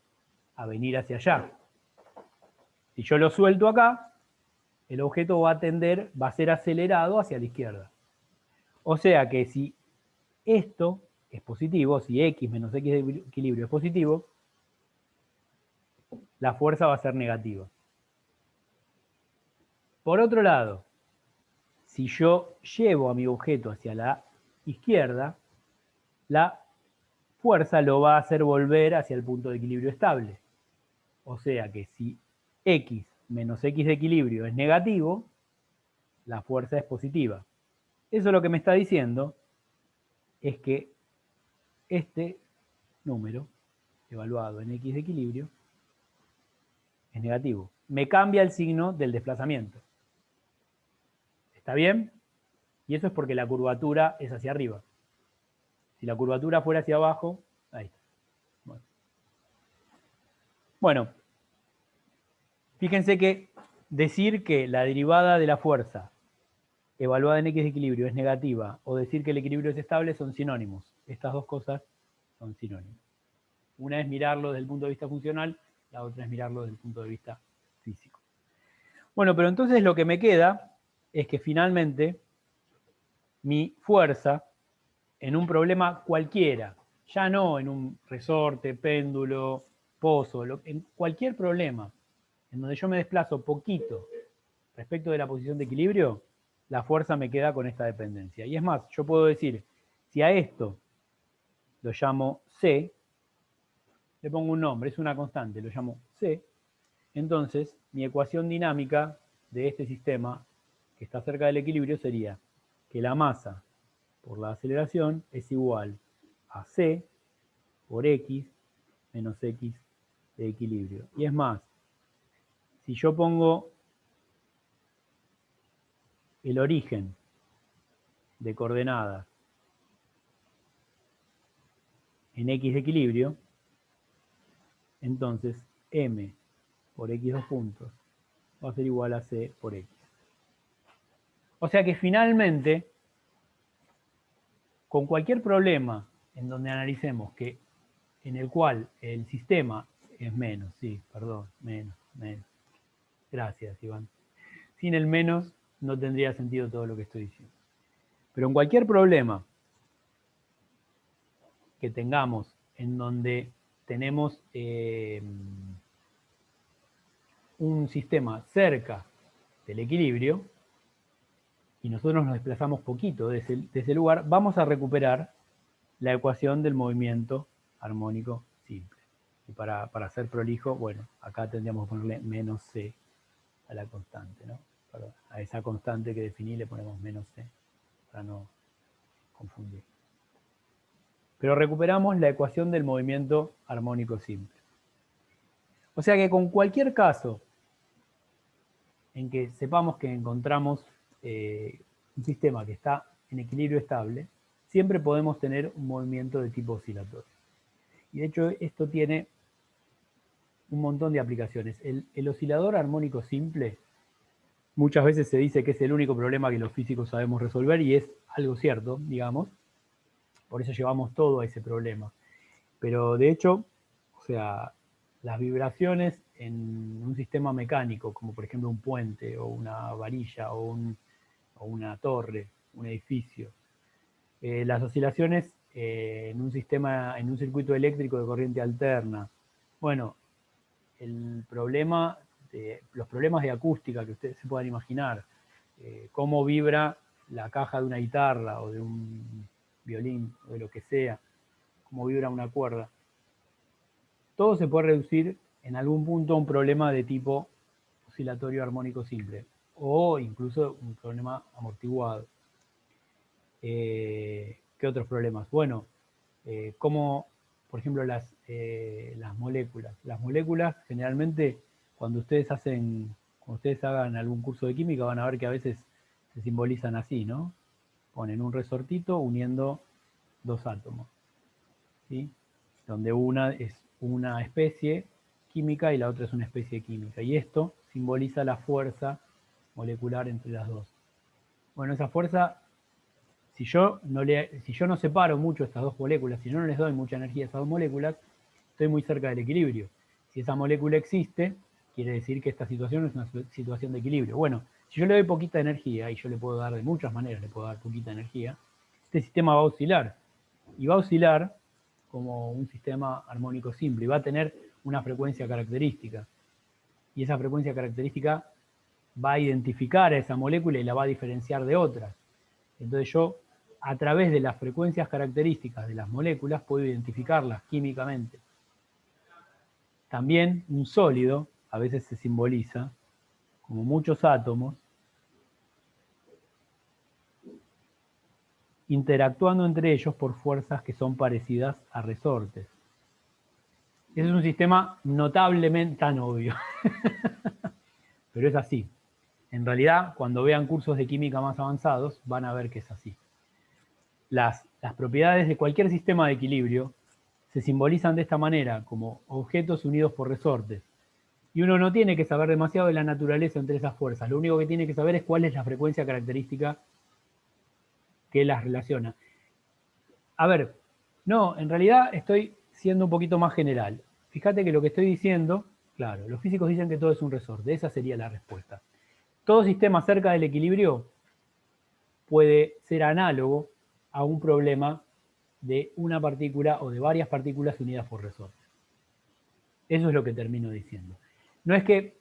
a venir hacia allá. Si yo lo suelto acá, el objeto va a tender, va a ser acelerado hacia la izquierda. O sea que si esto es positivo, si x menos x de equilibrio es positivo, la fuerza va a ser negativa. Por otro lado, si yo llevo a mi objeto hacia la izquierda, la fuerza lo va a hacer volver hacia el punto de equilibrio estable. O sea que si x menos x de equilibrio es negativo, la fuerza es positiva. Eso lo que me está diciendo es que este número, evaluado en x de equilibrio, es negativo. Me cambia el signo del desplazamiento. ¿Está bien? Y eso es porque la curvatura es hacia arriba. Si la curvatura fuera hacia abajo, ahí está. Bueno, fíjense que decir que la derivada de la fuerza evaluada en x de equilibrio es negativa o decir que el equilibrio es estable son sinónimos. Estas dos cosas son sinónimos. Una es mirarlo desde el punto de vista funcional, la otra es mirarlo desde el punto de vista físico. Bueno, pero entonces lo que me queda es que finalmente mi fuerza en un problema cualquiera, ya no en un resorte, péndulo, pozo, en cualquier problema en donde yo me desplazo poquito respecto de la posición de equilibrio, la fuerza me queda con esta dependencia. Y es más, yo puedo decir, si a esto lo llamo C, le pongo un nombre, es una constante, lo llamo C, entonces mi ecuación dinámica de este sistema que está cerca del equilibrio sería que la masa por la aceleración es igual a C por X menos X de equilibrio. Y es más, si yo pongo el origen de coordenadas en X de equilibrio, entonces M por X dos puntos va a ser igual a C por X. O sea que finalmente, con cualquier problema en donde analicemos que en el cual el sistema es menos, sí, perdón, menos. Gracias, Iván. Sin el menos no tendría sentido todo lo que estoy diciendo. Pero en cualquier problema que tengamos en donde tenemos un sistema cerca del equilibrio y nosotros nos desplazamos poquito de ese lugar, vamos a recuperar la ecuación del movimiento armónico simple. Y para ser prolijo, bueno, acá tendríamos que ponerle menos C a la constante, ¿no? A esa constante que definí le ponemos menos C para no confundir. Pero recuperamos la ecuación del movimiento armónico simple. O sea que con cualquier caso en que sepamos que encontramos un sistema que está en equilibrio estable, siempre podemos tener un movimiento de tipo oscilatorio. Y de hecho esto tiene un montón de aplicaciones. El oscilador armónico simple muchas veces se dice que es el único problema que los físicos sabemos resolver y es algo cierto, digamos. Por eso llevamos todo a ese problema. Pero de hecho, o sea, las vibraciones en un sistema mecánico, como por ejemplo un puente o una varilla o una torre, un edificio, las oscilaciones en un sistema, en un circuito eléctrico de corriente alterna. Bueno, los problemas de acústica que ustedes se puedan imaginar, cómo vibra la caja de una guitarra o de un violín o de lo que sea, cómo vibra una cuerda. Todo se puede reducir en algún punto a un problema de tipo oscilatorio armónico simple o incluso un problema amortiguado. ¿Qué otros problemas? Bueno, como por ejemplo las moléculas. Las moléculas generalmente cuando ustedes hagan algún curso de química van a ver que a veces se simbolizan así, ¿no? Ponen un resortito uniendo dos átomos, ¿sí? Donde una es una especie química y la otra es una especie química. Y esto simboliza la fuerza molecular entre las dos. Bueno, esa fuerza, si yo no separo mucho estas dos moléculas, si yo no les doy mucha energía a esas dos moléculas, estoy muy cerca del equilibrio. Si esa molécula existe, quiere decir que esta situación es una situación de equilibrio. Bueno, si yo le doy poquita energía, y yo le puedo dar de muchas maneras, le puedo dar poquita energía, este sistema va a oscilar. Y va a oscilar como un sistema armónico simple, y va a tener una frecuencia característica. Y esa frecuencia característica va a identificar a esa molécula y la va a diferenciar de otras. Entonces yo, a través de las frecuencias características de las moléculas, puedo identificarlas químicamente. También un sólido a veces se simboliza como muchos átomos interactuando entre ellos por fuerzas que son parecidas a resortes. Ese es un sistema notablemente tan obvio, pero es así. En realidad, cuando vean cursos de química más avanzados, van a ver que es así. Las propiedades de cualquier sistema de equilibrio se simbolizan de esta manera, como objetos unidos por resortes. Y uno no tiene que saber demasiado de la naturaleza entre esas fuerzas. Lo único que tiene que saber es cuál es la frecuencia característica que las relaciona. A ver, no, en realidad estoy siendo un poquito más general. Fíjate que lo que estoy diciendo, claro, los físicos dicen que todo es un resorte. Esa sería la respuesta. Todo sistema cerca del equilibrio puede ser análogo a un problema de una partícula o de varias partículas unidas por resortes. Eso es lo que termino diciendo. No es que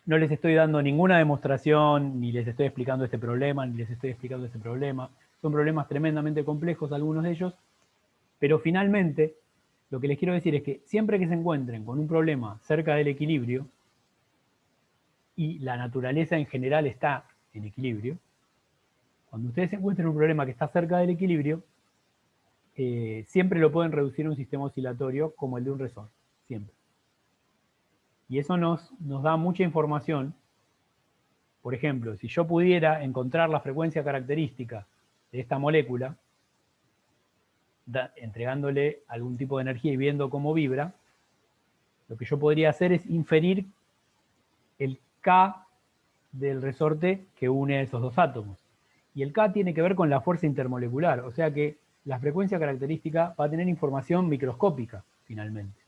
no les estoy dando ninguna demostración, ni les estoy explicando este problema, ni les estoy explicando este problema. Son problemas tremendamente complejos, algunos de ellos, pero finalmente lo que les quiero decir es que siempre que se encuentren con un problema cerca del equilibrio, y la naturaleza en general está en equilibrio, cuando ustedes encuentren un problema que está cerca del equilibrio, siempre lo pueden reducir a un sistema oscilatorio como el de un resorte, siempre. Y eso nos da mucha información. Por ejemplo, si yo pudiera encontrar la frecuencia característica de esta molécula, entregándole algún tipo de energía y viendo cómo vibra, lo que yo podría hacer es inferir el K del resorte que une a esos dos átomos. Y el K tiene que ver con la fuerza intermolecular, o sea que la frecuencia característica va a tener información microscópica, finalmente.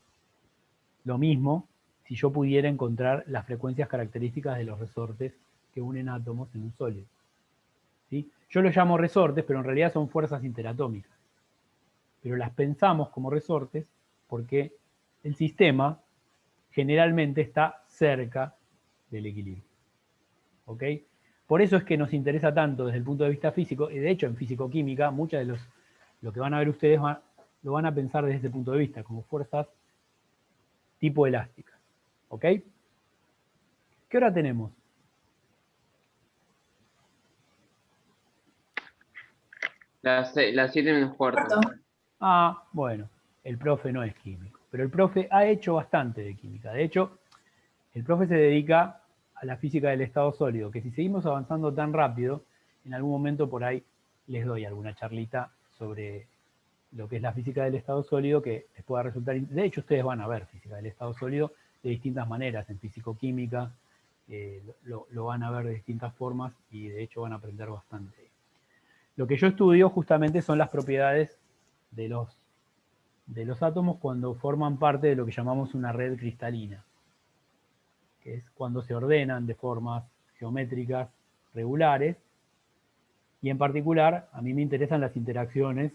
Lo mismo si yo pudiera encontrar las frecuencias características de los resortes que unen átomos en un sólido. ¿Sí? Yo los llamo resortes, pero en realidad son fuerzas interatómicas. Pero las pensamos como resortes porque el sistema generalmente está cerca del equilibrio. ¿Ok? Por eso es que nos interesa tanto desde el punto de vista físico, y de hecho en físico-química, muchas de lo que van a ver ustedes lo van a pensar desde ese punto de vista, como fuerzas tipo elásticas. ¿Ok? ¿Qué hora tenemos? Las 7:15. Ah, bueno, el profe no es químico, pero el profe ha hecho bastante de química. De hecho, el profe se dedica a la física del estado sólido, que si seguimos avanzando tan rápido, en algún momento por ahí les doy alguna charlita sobre lo que es la física del estado sólido, que les pueda resultar... De hecho, ustedes van a ver física del estado sólido de distintas maneras, en físico-química, lo van a ver de distintas formas y de hecho van a aprender bastante. Lo que yo estudio justamente son las propiedades de los átomos cuando forman parte de lo que llamamos una red cristalina, que es cuando se ordenan de formas geométricas regulares, y en particular a mí me interesan las interacciones,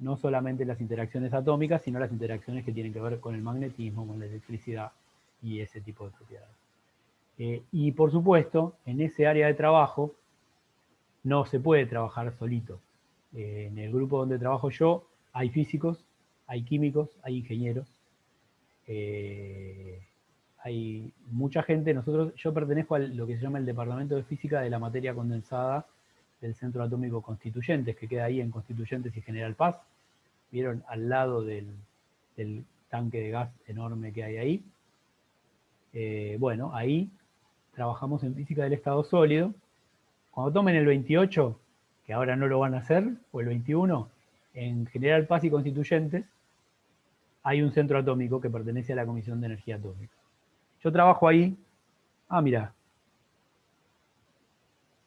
no solamente las interacciones atómicas, sino las interacciones que tienen que ver con el magnetismo, con la electricidad y ese tipo de propiedades. Y por supuesto, en ese área de trabajo no se puede trabajar solito. En el grupo donde trabajo yo hay físicos, hay químicos, hay ingenieros, hay mucha gente. Yo pertenezco a lo que se llama el Departamento de Física de la Materia Condensada del Centro Atómico Constituyentes, que queda ahí en Constituyentes y General Paz. ¿Vieron? Al lado del tanque de gas enorme que hay ahí. Bueno, ahí trabajamos en física del estado sólido. Cuando tomen el 28, que ahora no lo van a hacer, o el 21, en General Paz y Constituyentes, hay un centro atómico que pertenece a la Comisión de Energía Atómica. Yo trabajo ahí. Ah, mira.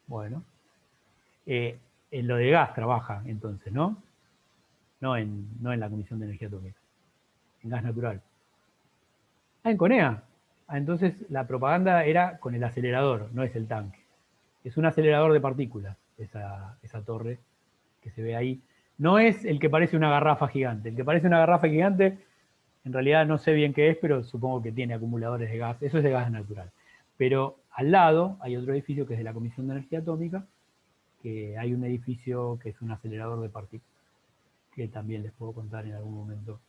Bueno, en lo de gas trabaja entonces, ¿no? No en la Comisión de Energía Atómica, en gas natural. Ah, en CONEA. Ah, entonces la propaganda era con el acelerador, no es el tanque. Es un acelerador de partículas, esa torre que se ve ahí. No es el que parece una garrafa gigante. El que parece una garrafa gigante, en realidad no sé bien qué es, pero supongo que tiene acumuladores de gas. Eso es de gas natural. Pero al lado hay otro edificio que es de la Comisión de Energía Atómica, que hay un edificio que es un acelerador de partículas, que también les puedo contar en algún momento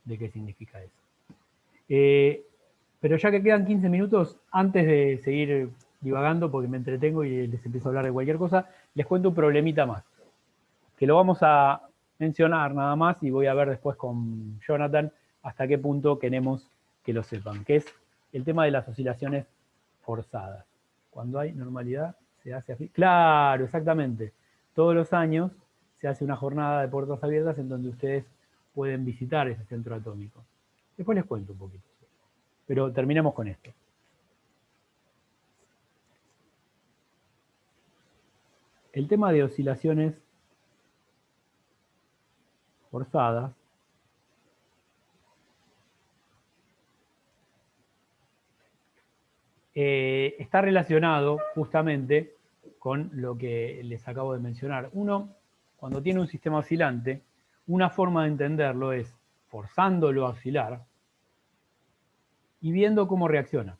de qué significa eso. Pero ya que quedan 15 minutos, antes de seguir divagando, porque me entretengo y les empiezo a hablar de cualquier cosa, les cuento un problemita más, que lo vamos a mencionar nada más y voy a ver después con Jonathan hasta qué punto queremos que lo sepan, que es el tema de las oscilaciones forzadas. Cuando hay normalidad, se hace así. Claro, exactamente. Todos los años se hace una jornada de puertas abiertas en donde ustedes pueden visitar ese centro atómico. Después les cuento un poquito. Pero terminemos con esto. El tema de oscilaciones forzadas está relacionado justamente con lo que les acabo de mencionar. Uno, cuando tiene un sistema oscilante, una forma de entenderlo es forzándolo a oscilar y viendo cómo reacciona.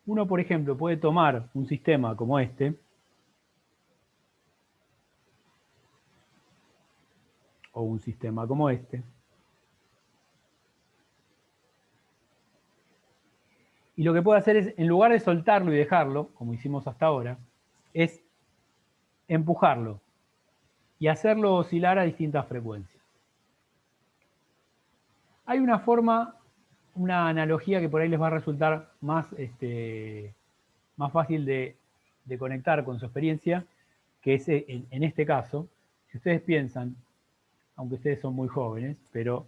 Uno, por ejemplo, puede tomar un sistema como este, o un sistema como este, y lo que puede hacer es, en lugar de soltarlo y dejarlo, como hicimos hasta ahora, es empujarlo y hacerlo oscilar a distintas frecuencias. Hay una forma, una analogía que por ahí les va a resultar más, más fácil de conectar con su experiencia, que es en este caso, si ustedes piensan, aunque ustedes son muy jóvenes, pero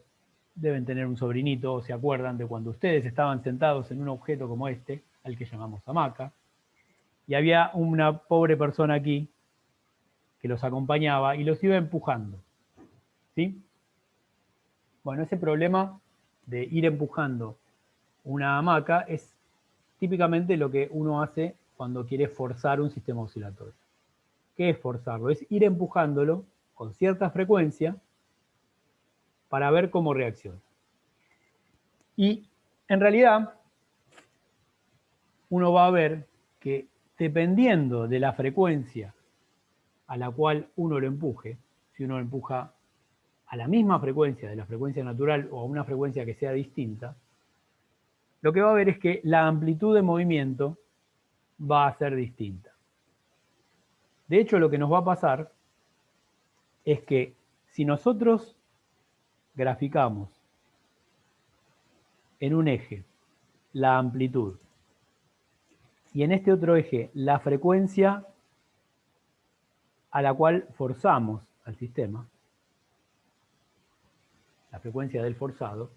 deben tener un sobrinito o se acuerdan de cuando ustedes estaban sentados en un objeto como este, al que llamamos hamaca, y había una pobre persona aquí que los acompañaba y los iba empujando. ¿Sí? Bueno, ese problema de ir empujando una hamaca es típicamente lo que uno hace cuando quiere forzar un sistema oscilatorio. ¿Qué es forzarlo? Es ir empujándolo con cierta frecuencia para ver cómo reacciona. Y en realidad, uno va a ver que dependiendo de la frecuencia a la cual uno lo empuje, si uno lo empuja a la misma frecuencia de la frecuencia natural o a una frecuencia que sea distinta, lo que va a ver es que la amplitud de movimiento va a ser distinta. De hecho, lo que nos va a pasar es que si nosotros graficamos en un eje la amplitud y en este otro eje la frecuencia a la cual forzamos al sistema, la frecuencia del forzado,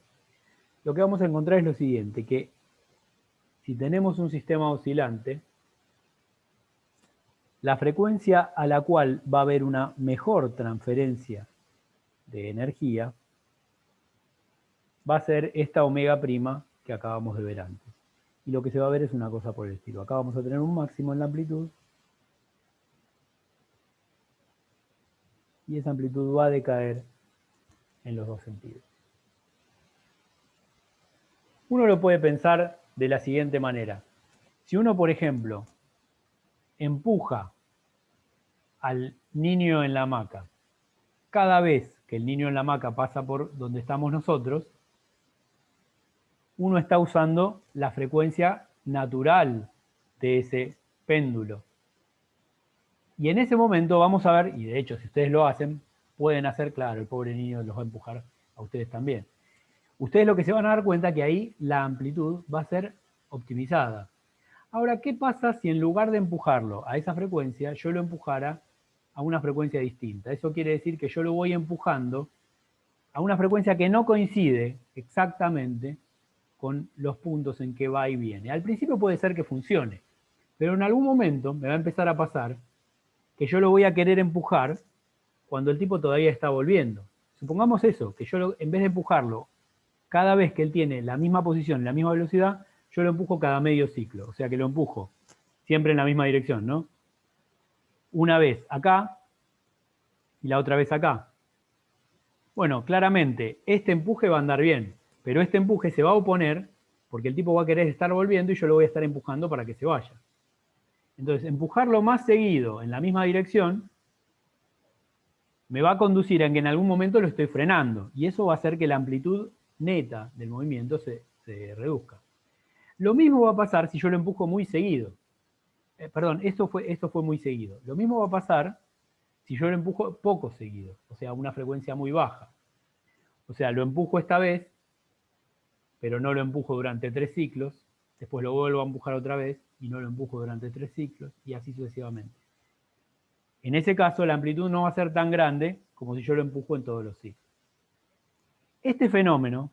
lo que vamos a encontrar es lo siguiente, que si tenemos un sistema oscilante, la frecuencia a la cual va a haber una mejor transferencia de energía va a ser esta omega prima que acabamos de ver antes. Y lo que se va a ver es una cosa por el estilo. Acá vamos a tener un máximo en la amplitud y esa amplitud va a decaer en los dos sentidos. Uno lo puede pensar de la siguiente manera. Si uno, por ejemplo, empuja al niño en la hamaca, cada vez que el niño en la hamaca pasa por donde estamos nosotros, uno está usando la frecuencia natural de ese péndulo. Y en ese momento vamos a ver, y de hecho si ustedes lo hacen, pueden hacer, claro, el pobre niño los va a empujar a ustedes también. Ustedes lo que se van a dar cuenta que ahí la amplitud va a ser optimizada. Ahora, ¿qué pasa si en lugar de empujarlo a esa frecuencia, yo lo empujara a una frecuencia distinta? Eso quiere decir que yo lo voy empujando a una frecuencia que no coincide exactamente con los puntos en que va y viene. Al principio puede ser que funcione, Pero en algún momento me va a empezar a pasar que yo lo voy a querer empujar cuando el tipo todavía está volviendo. Supongamos eso, que yo en vez de empujarlo cada vez que él tiene la misma posición, la misma velocidad, yo lo empujo cada medio ciclo. O sea que lo empujo siempre en la misma dirección, ¿no? Una vez acá y la otra vez acá. Bueno, claramente este empuje va a andar bien, pero este empuje se va a oponer porque el tipo va a querer estar volviendo y yo lo voy a estar empujando para que se vaya. Entonces, empujarlo más seguido en la misma dirección me va a conducir a que en algún momento lo estoy frenando y eso va a hacer que la amplitud neta del movimiento se reduzca. Lo mismo va a pasar si yo lo empujo muy seguido. Perdón, esto fue muy seguido. Lo mismo va a pasar si yo lo empujo poco seguido, o sea, una frecuencia muy baja. O sea, lo empujo esta vez, pero no lo empujo durante 3 ciclos, después lo vuelvo a empujar otra vez y no lo empujo durante 3 ciclos, y así sucesivamente. En ese caso, la amplitud no va a ser tan grande como si yo lo empujo en todos los ciclos. Este fenómeno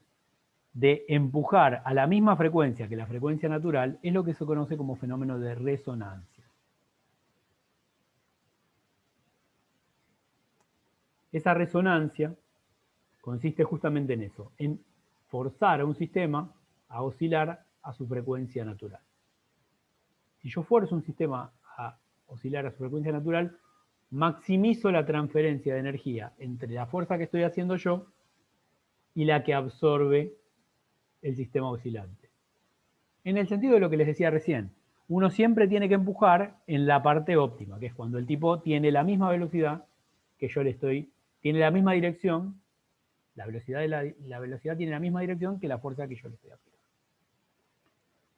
de empujar a la misma frecuencia que la frecuencia natural es lo que se conoce como fenómeno de resonancia. Esa resonancia consiste justamente en eso, en forzar a un sistema a oscilar a su frecuencia natural. Si yo fuerzo un sistema a oscilar a su frecuencia natural, maximizo la transferencia de energía entre la fuerza que estoy haciendo yo y la que absorbe el sistema oscilante. En el sentido de lo que les decía recién, uno siempre tiene que empujar en la parte óptima, que es cuando el tipo tiene la misma velocidad que yo le estoy, tiene la misma dirección, la velocidad tiene la misma dirección que la fuerza que yo le estoy aplicando.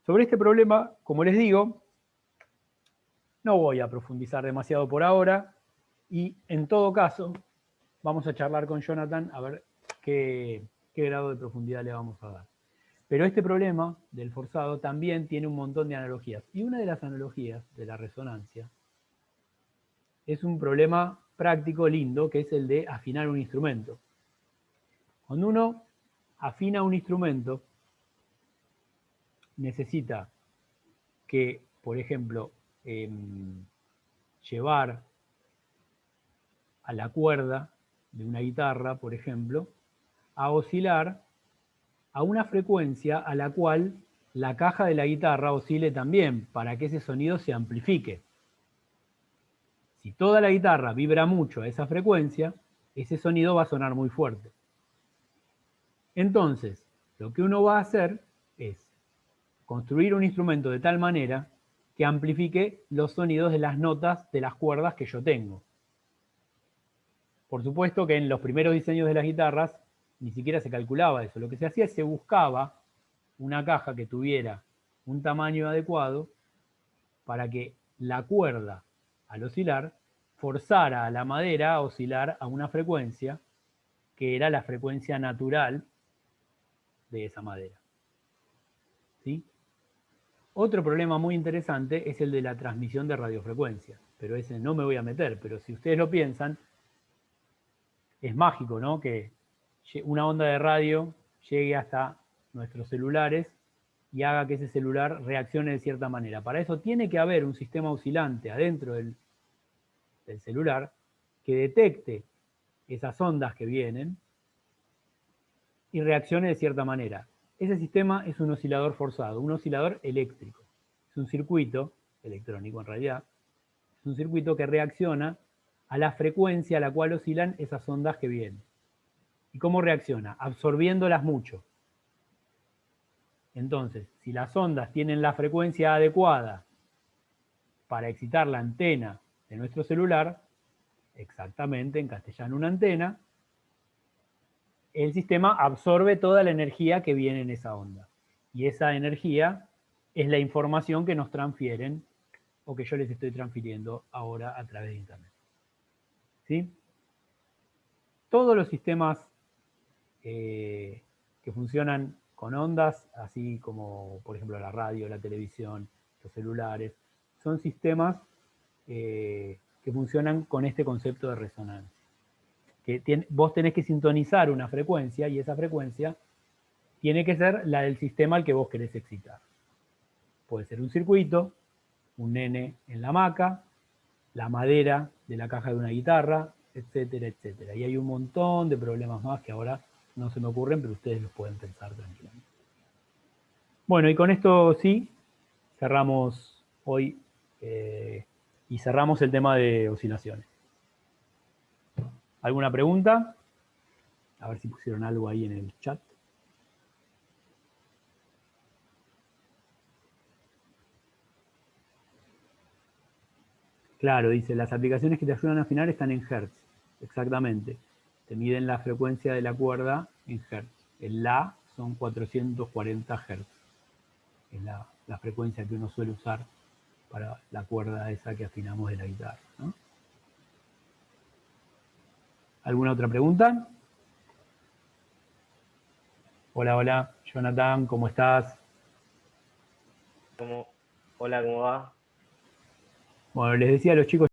Sobre este problema, como les digo, no voy a profundizar demasiado por ahora y en todo caso vamos a charlar con Jonathan a ver qué grado de profundidad le vamos a dar. Pero este problema del forzado también tiene un montón de analogías. Y una de las analogías de la resonancia es un problema práctico lindo, que es el de afinar un instrumento. Cuando uno afina un instrumento, necesita que, por ejemplo, llevar a la cuerda de una guitarra, por ejemplo, a oscilar a una frecuencia a la cual la caja de la guitarra oscile también, para que ese sonido se amplifique. Si toda la guitarra vibra mucho a esa frecuencia, ese sonido va a sonar muy fuerte. Entonces, lo que uno va a hacer es construir un instrumento de tal manera que amplifique los sonidos de las notas de las cuerdas que yo tengo. Por supuesto que en los primeros diseños de las guitarras ni siquiera se calculaba eso. Lo que se hacía es que se buscaba una caja que tuviera un tamaño adecuado para que la cuerda, al oscilar, forzara a la madera a oscilar a una frecuencia que era la frecuencia natural de esa madera. ¿Sí? Otro problema muy interesante es el de la transmisión de radiofrecuencias, pero ese no me voy a meter, pero si ustedes lo piensan, es mágico, ¿no? Que una onda de radio llegue hasta nuestros celulares y haga que ese celular reaccione de cierta manera. Para eso tiene que haber un sistema oscilante adentro del celular que detecte esas ondas que vienen y reaccione de cierta manera. Ese sistema es un oscilador forzado, un oscilador eléctrico. Es un circuito electrónico en realidad. Es un circuito que reacciona a la frecuencia a la cual oscilan esas ondas que vienen. ¿Y cómo reacciona? Absorbiéndolas mucho. Entonces, si las ondas tienen la frecuencia adecuada para excitar la antena de nuestro celular, exactamente, en castellano una antena, el sistema absorbe toda la energía que viene en esa onda. Y esa energía es la información que nos transfieren o que yo les estoy transfiriendo ahora a través de Internet. ¿Sí? Todos los sistemas que funcionan con ondas, así como por ejemplo la radio, la televisión, los celulares, son sistemas que funcionan con este concepto de resonancia. Vos tenés que sintonizar una frecuencia y esa frecuencia tiene que ser la del sistema al que vos querés excitar. Puede ser un circuito, un nene en la hamaca, la madera de la caja de una guitarra, etcétera, etcétera. Y hay un montón de problemas más que ahora no se me ocurren, pero ustedes los pueden pensar tranquilamente. Bueno, y con esto sí, cerramos hoy y cerramos el tema de oscilaciones. ¿Alguna pregunta? A ver si pusieron algo ahí en el chat. Claro, dice, las aplicaciones que te ayudan a afinar están en Hertz. Exactamente. Te miden la frecuencia de la cuerda en Hertz. El La son 440 Hertz. Es la frecuencia que uno suele usar para la cuerda esa que afinamos de la guitarra, ¿no? ¿Alguna otra pregunta? Hola, hola, Jonathan, ¿cómo estás? Hola, ¿cómo va? Bueno, les decía a los chicos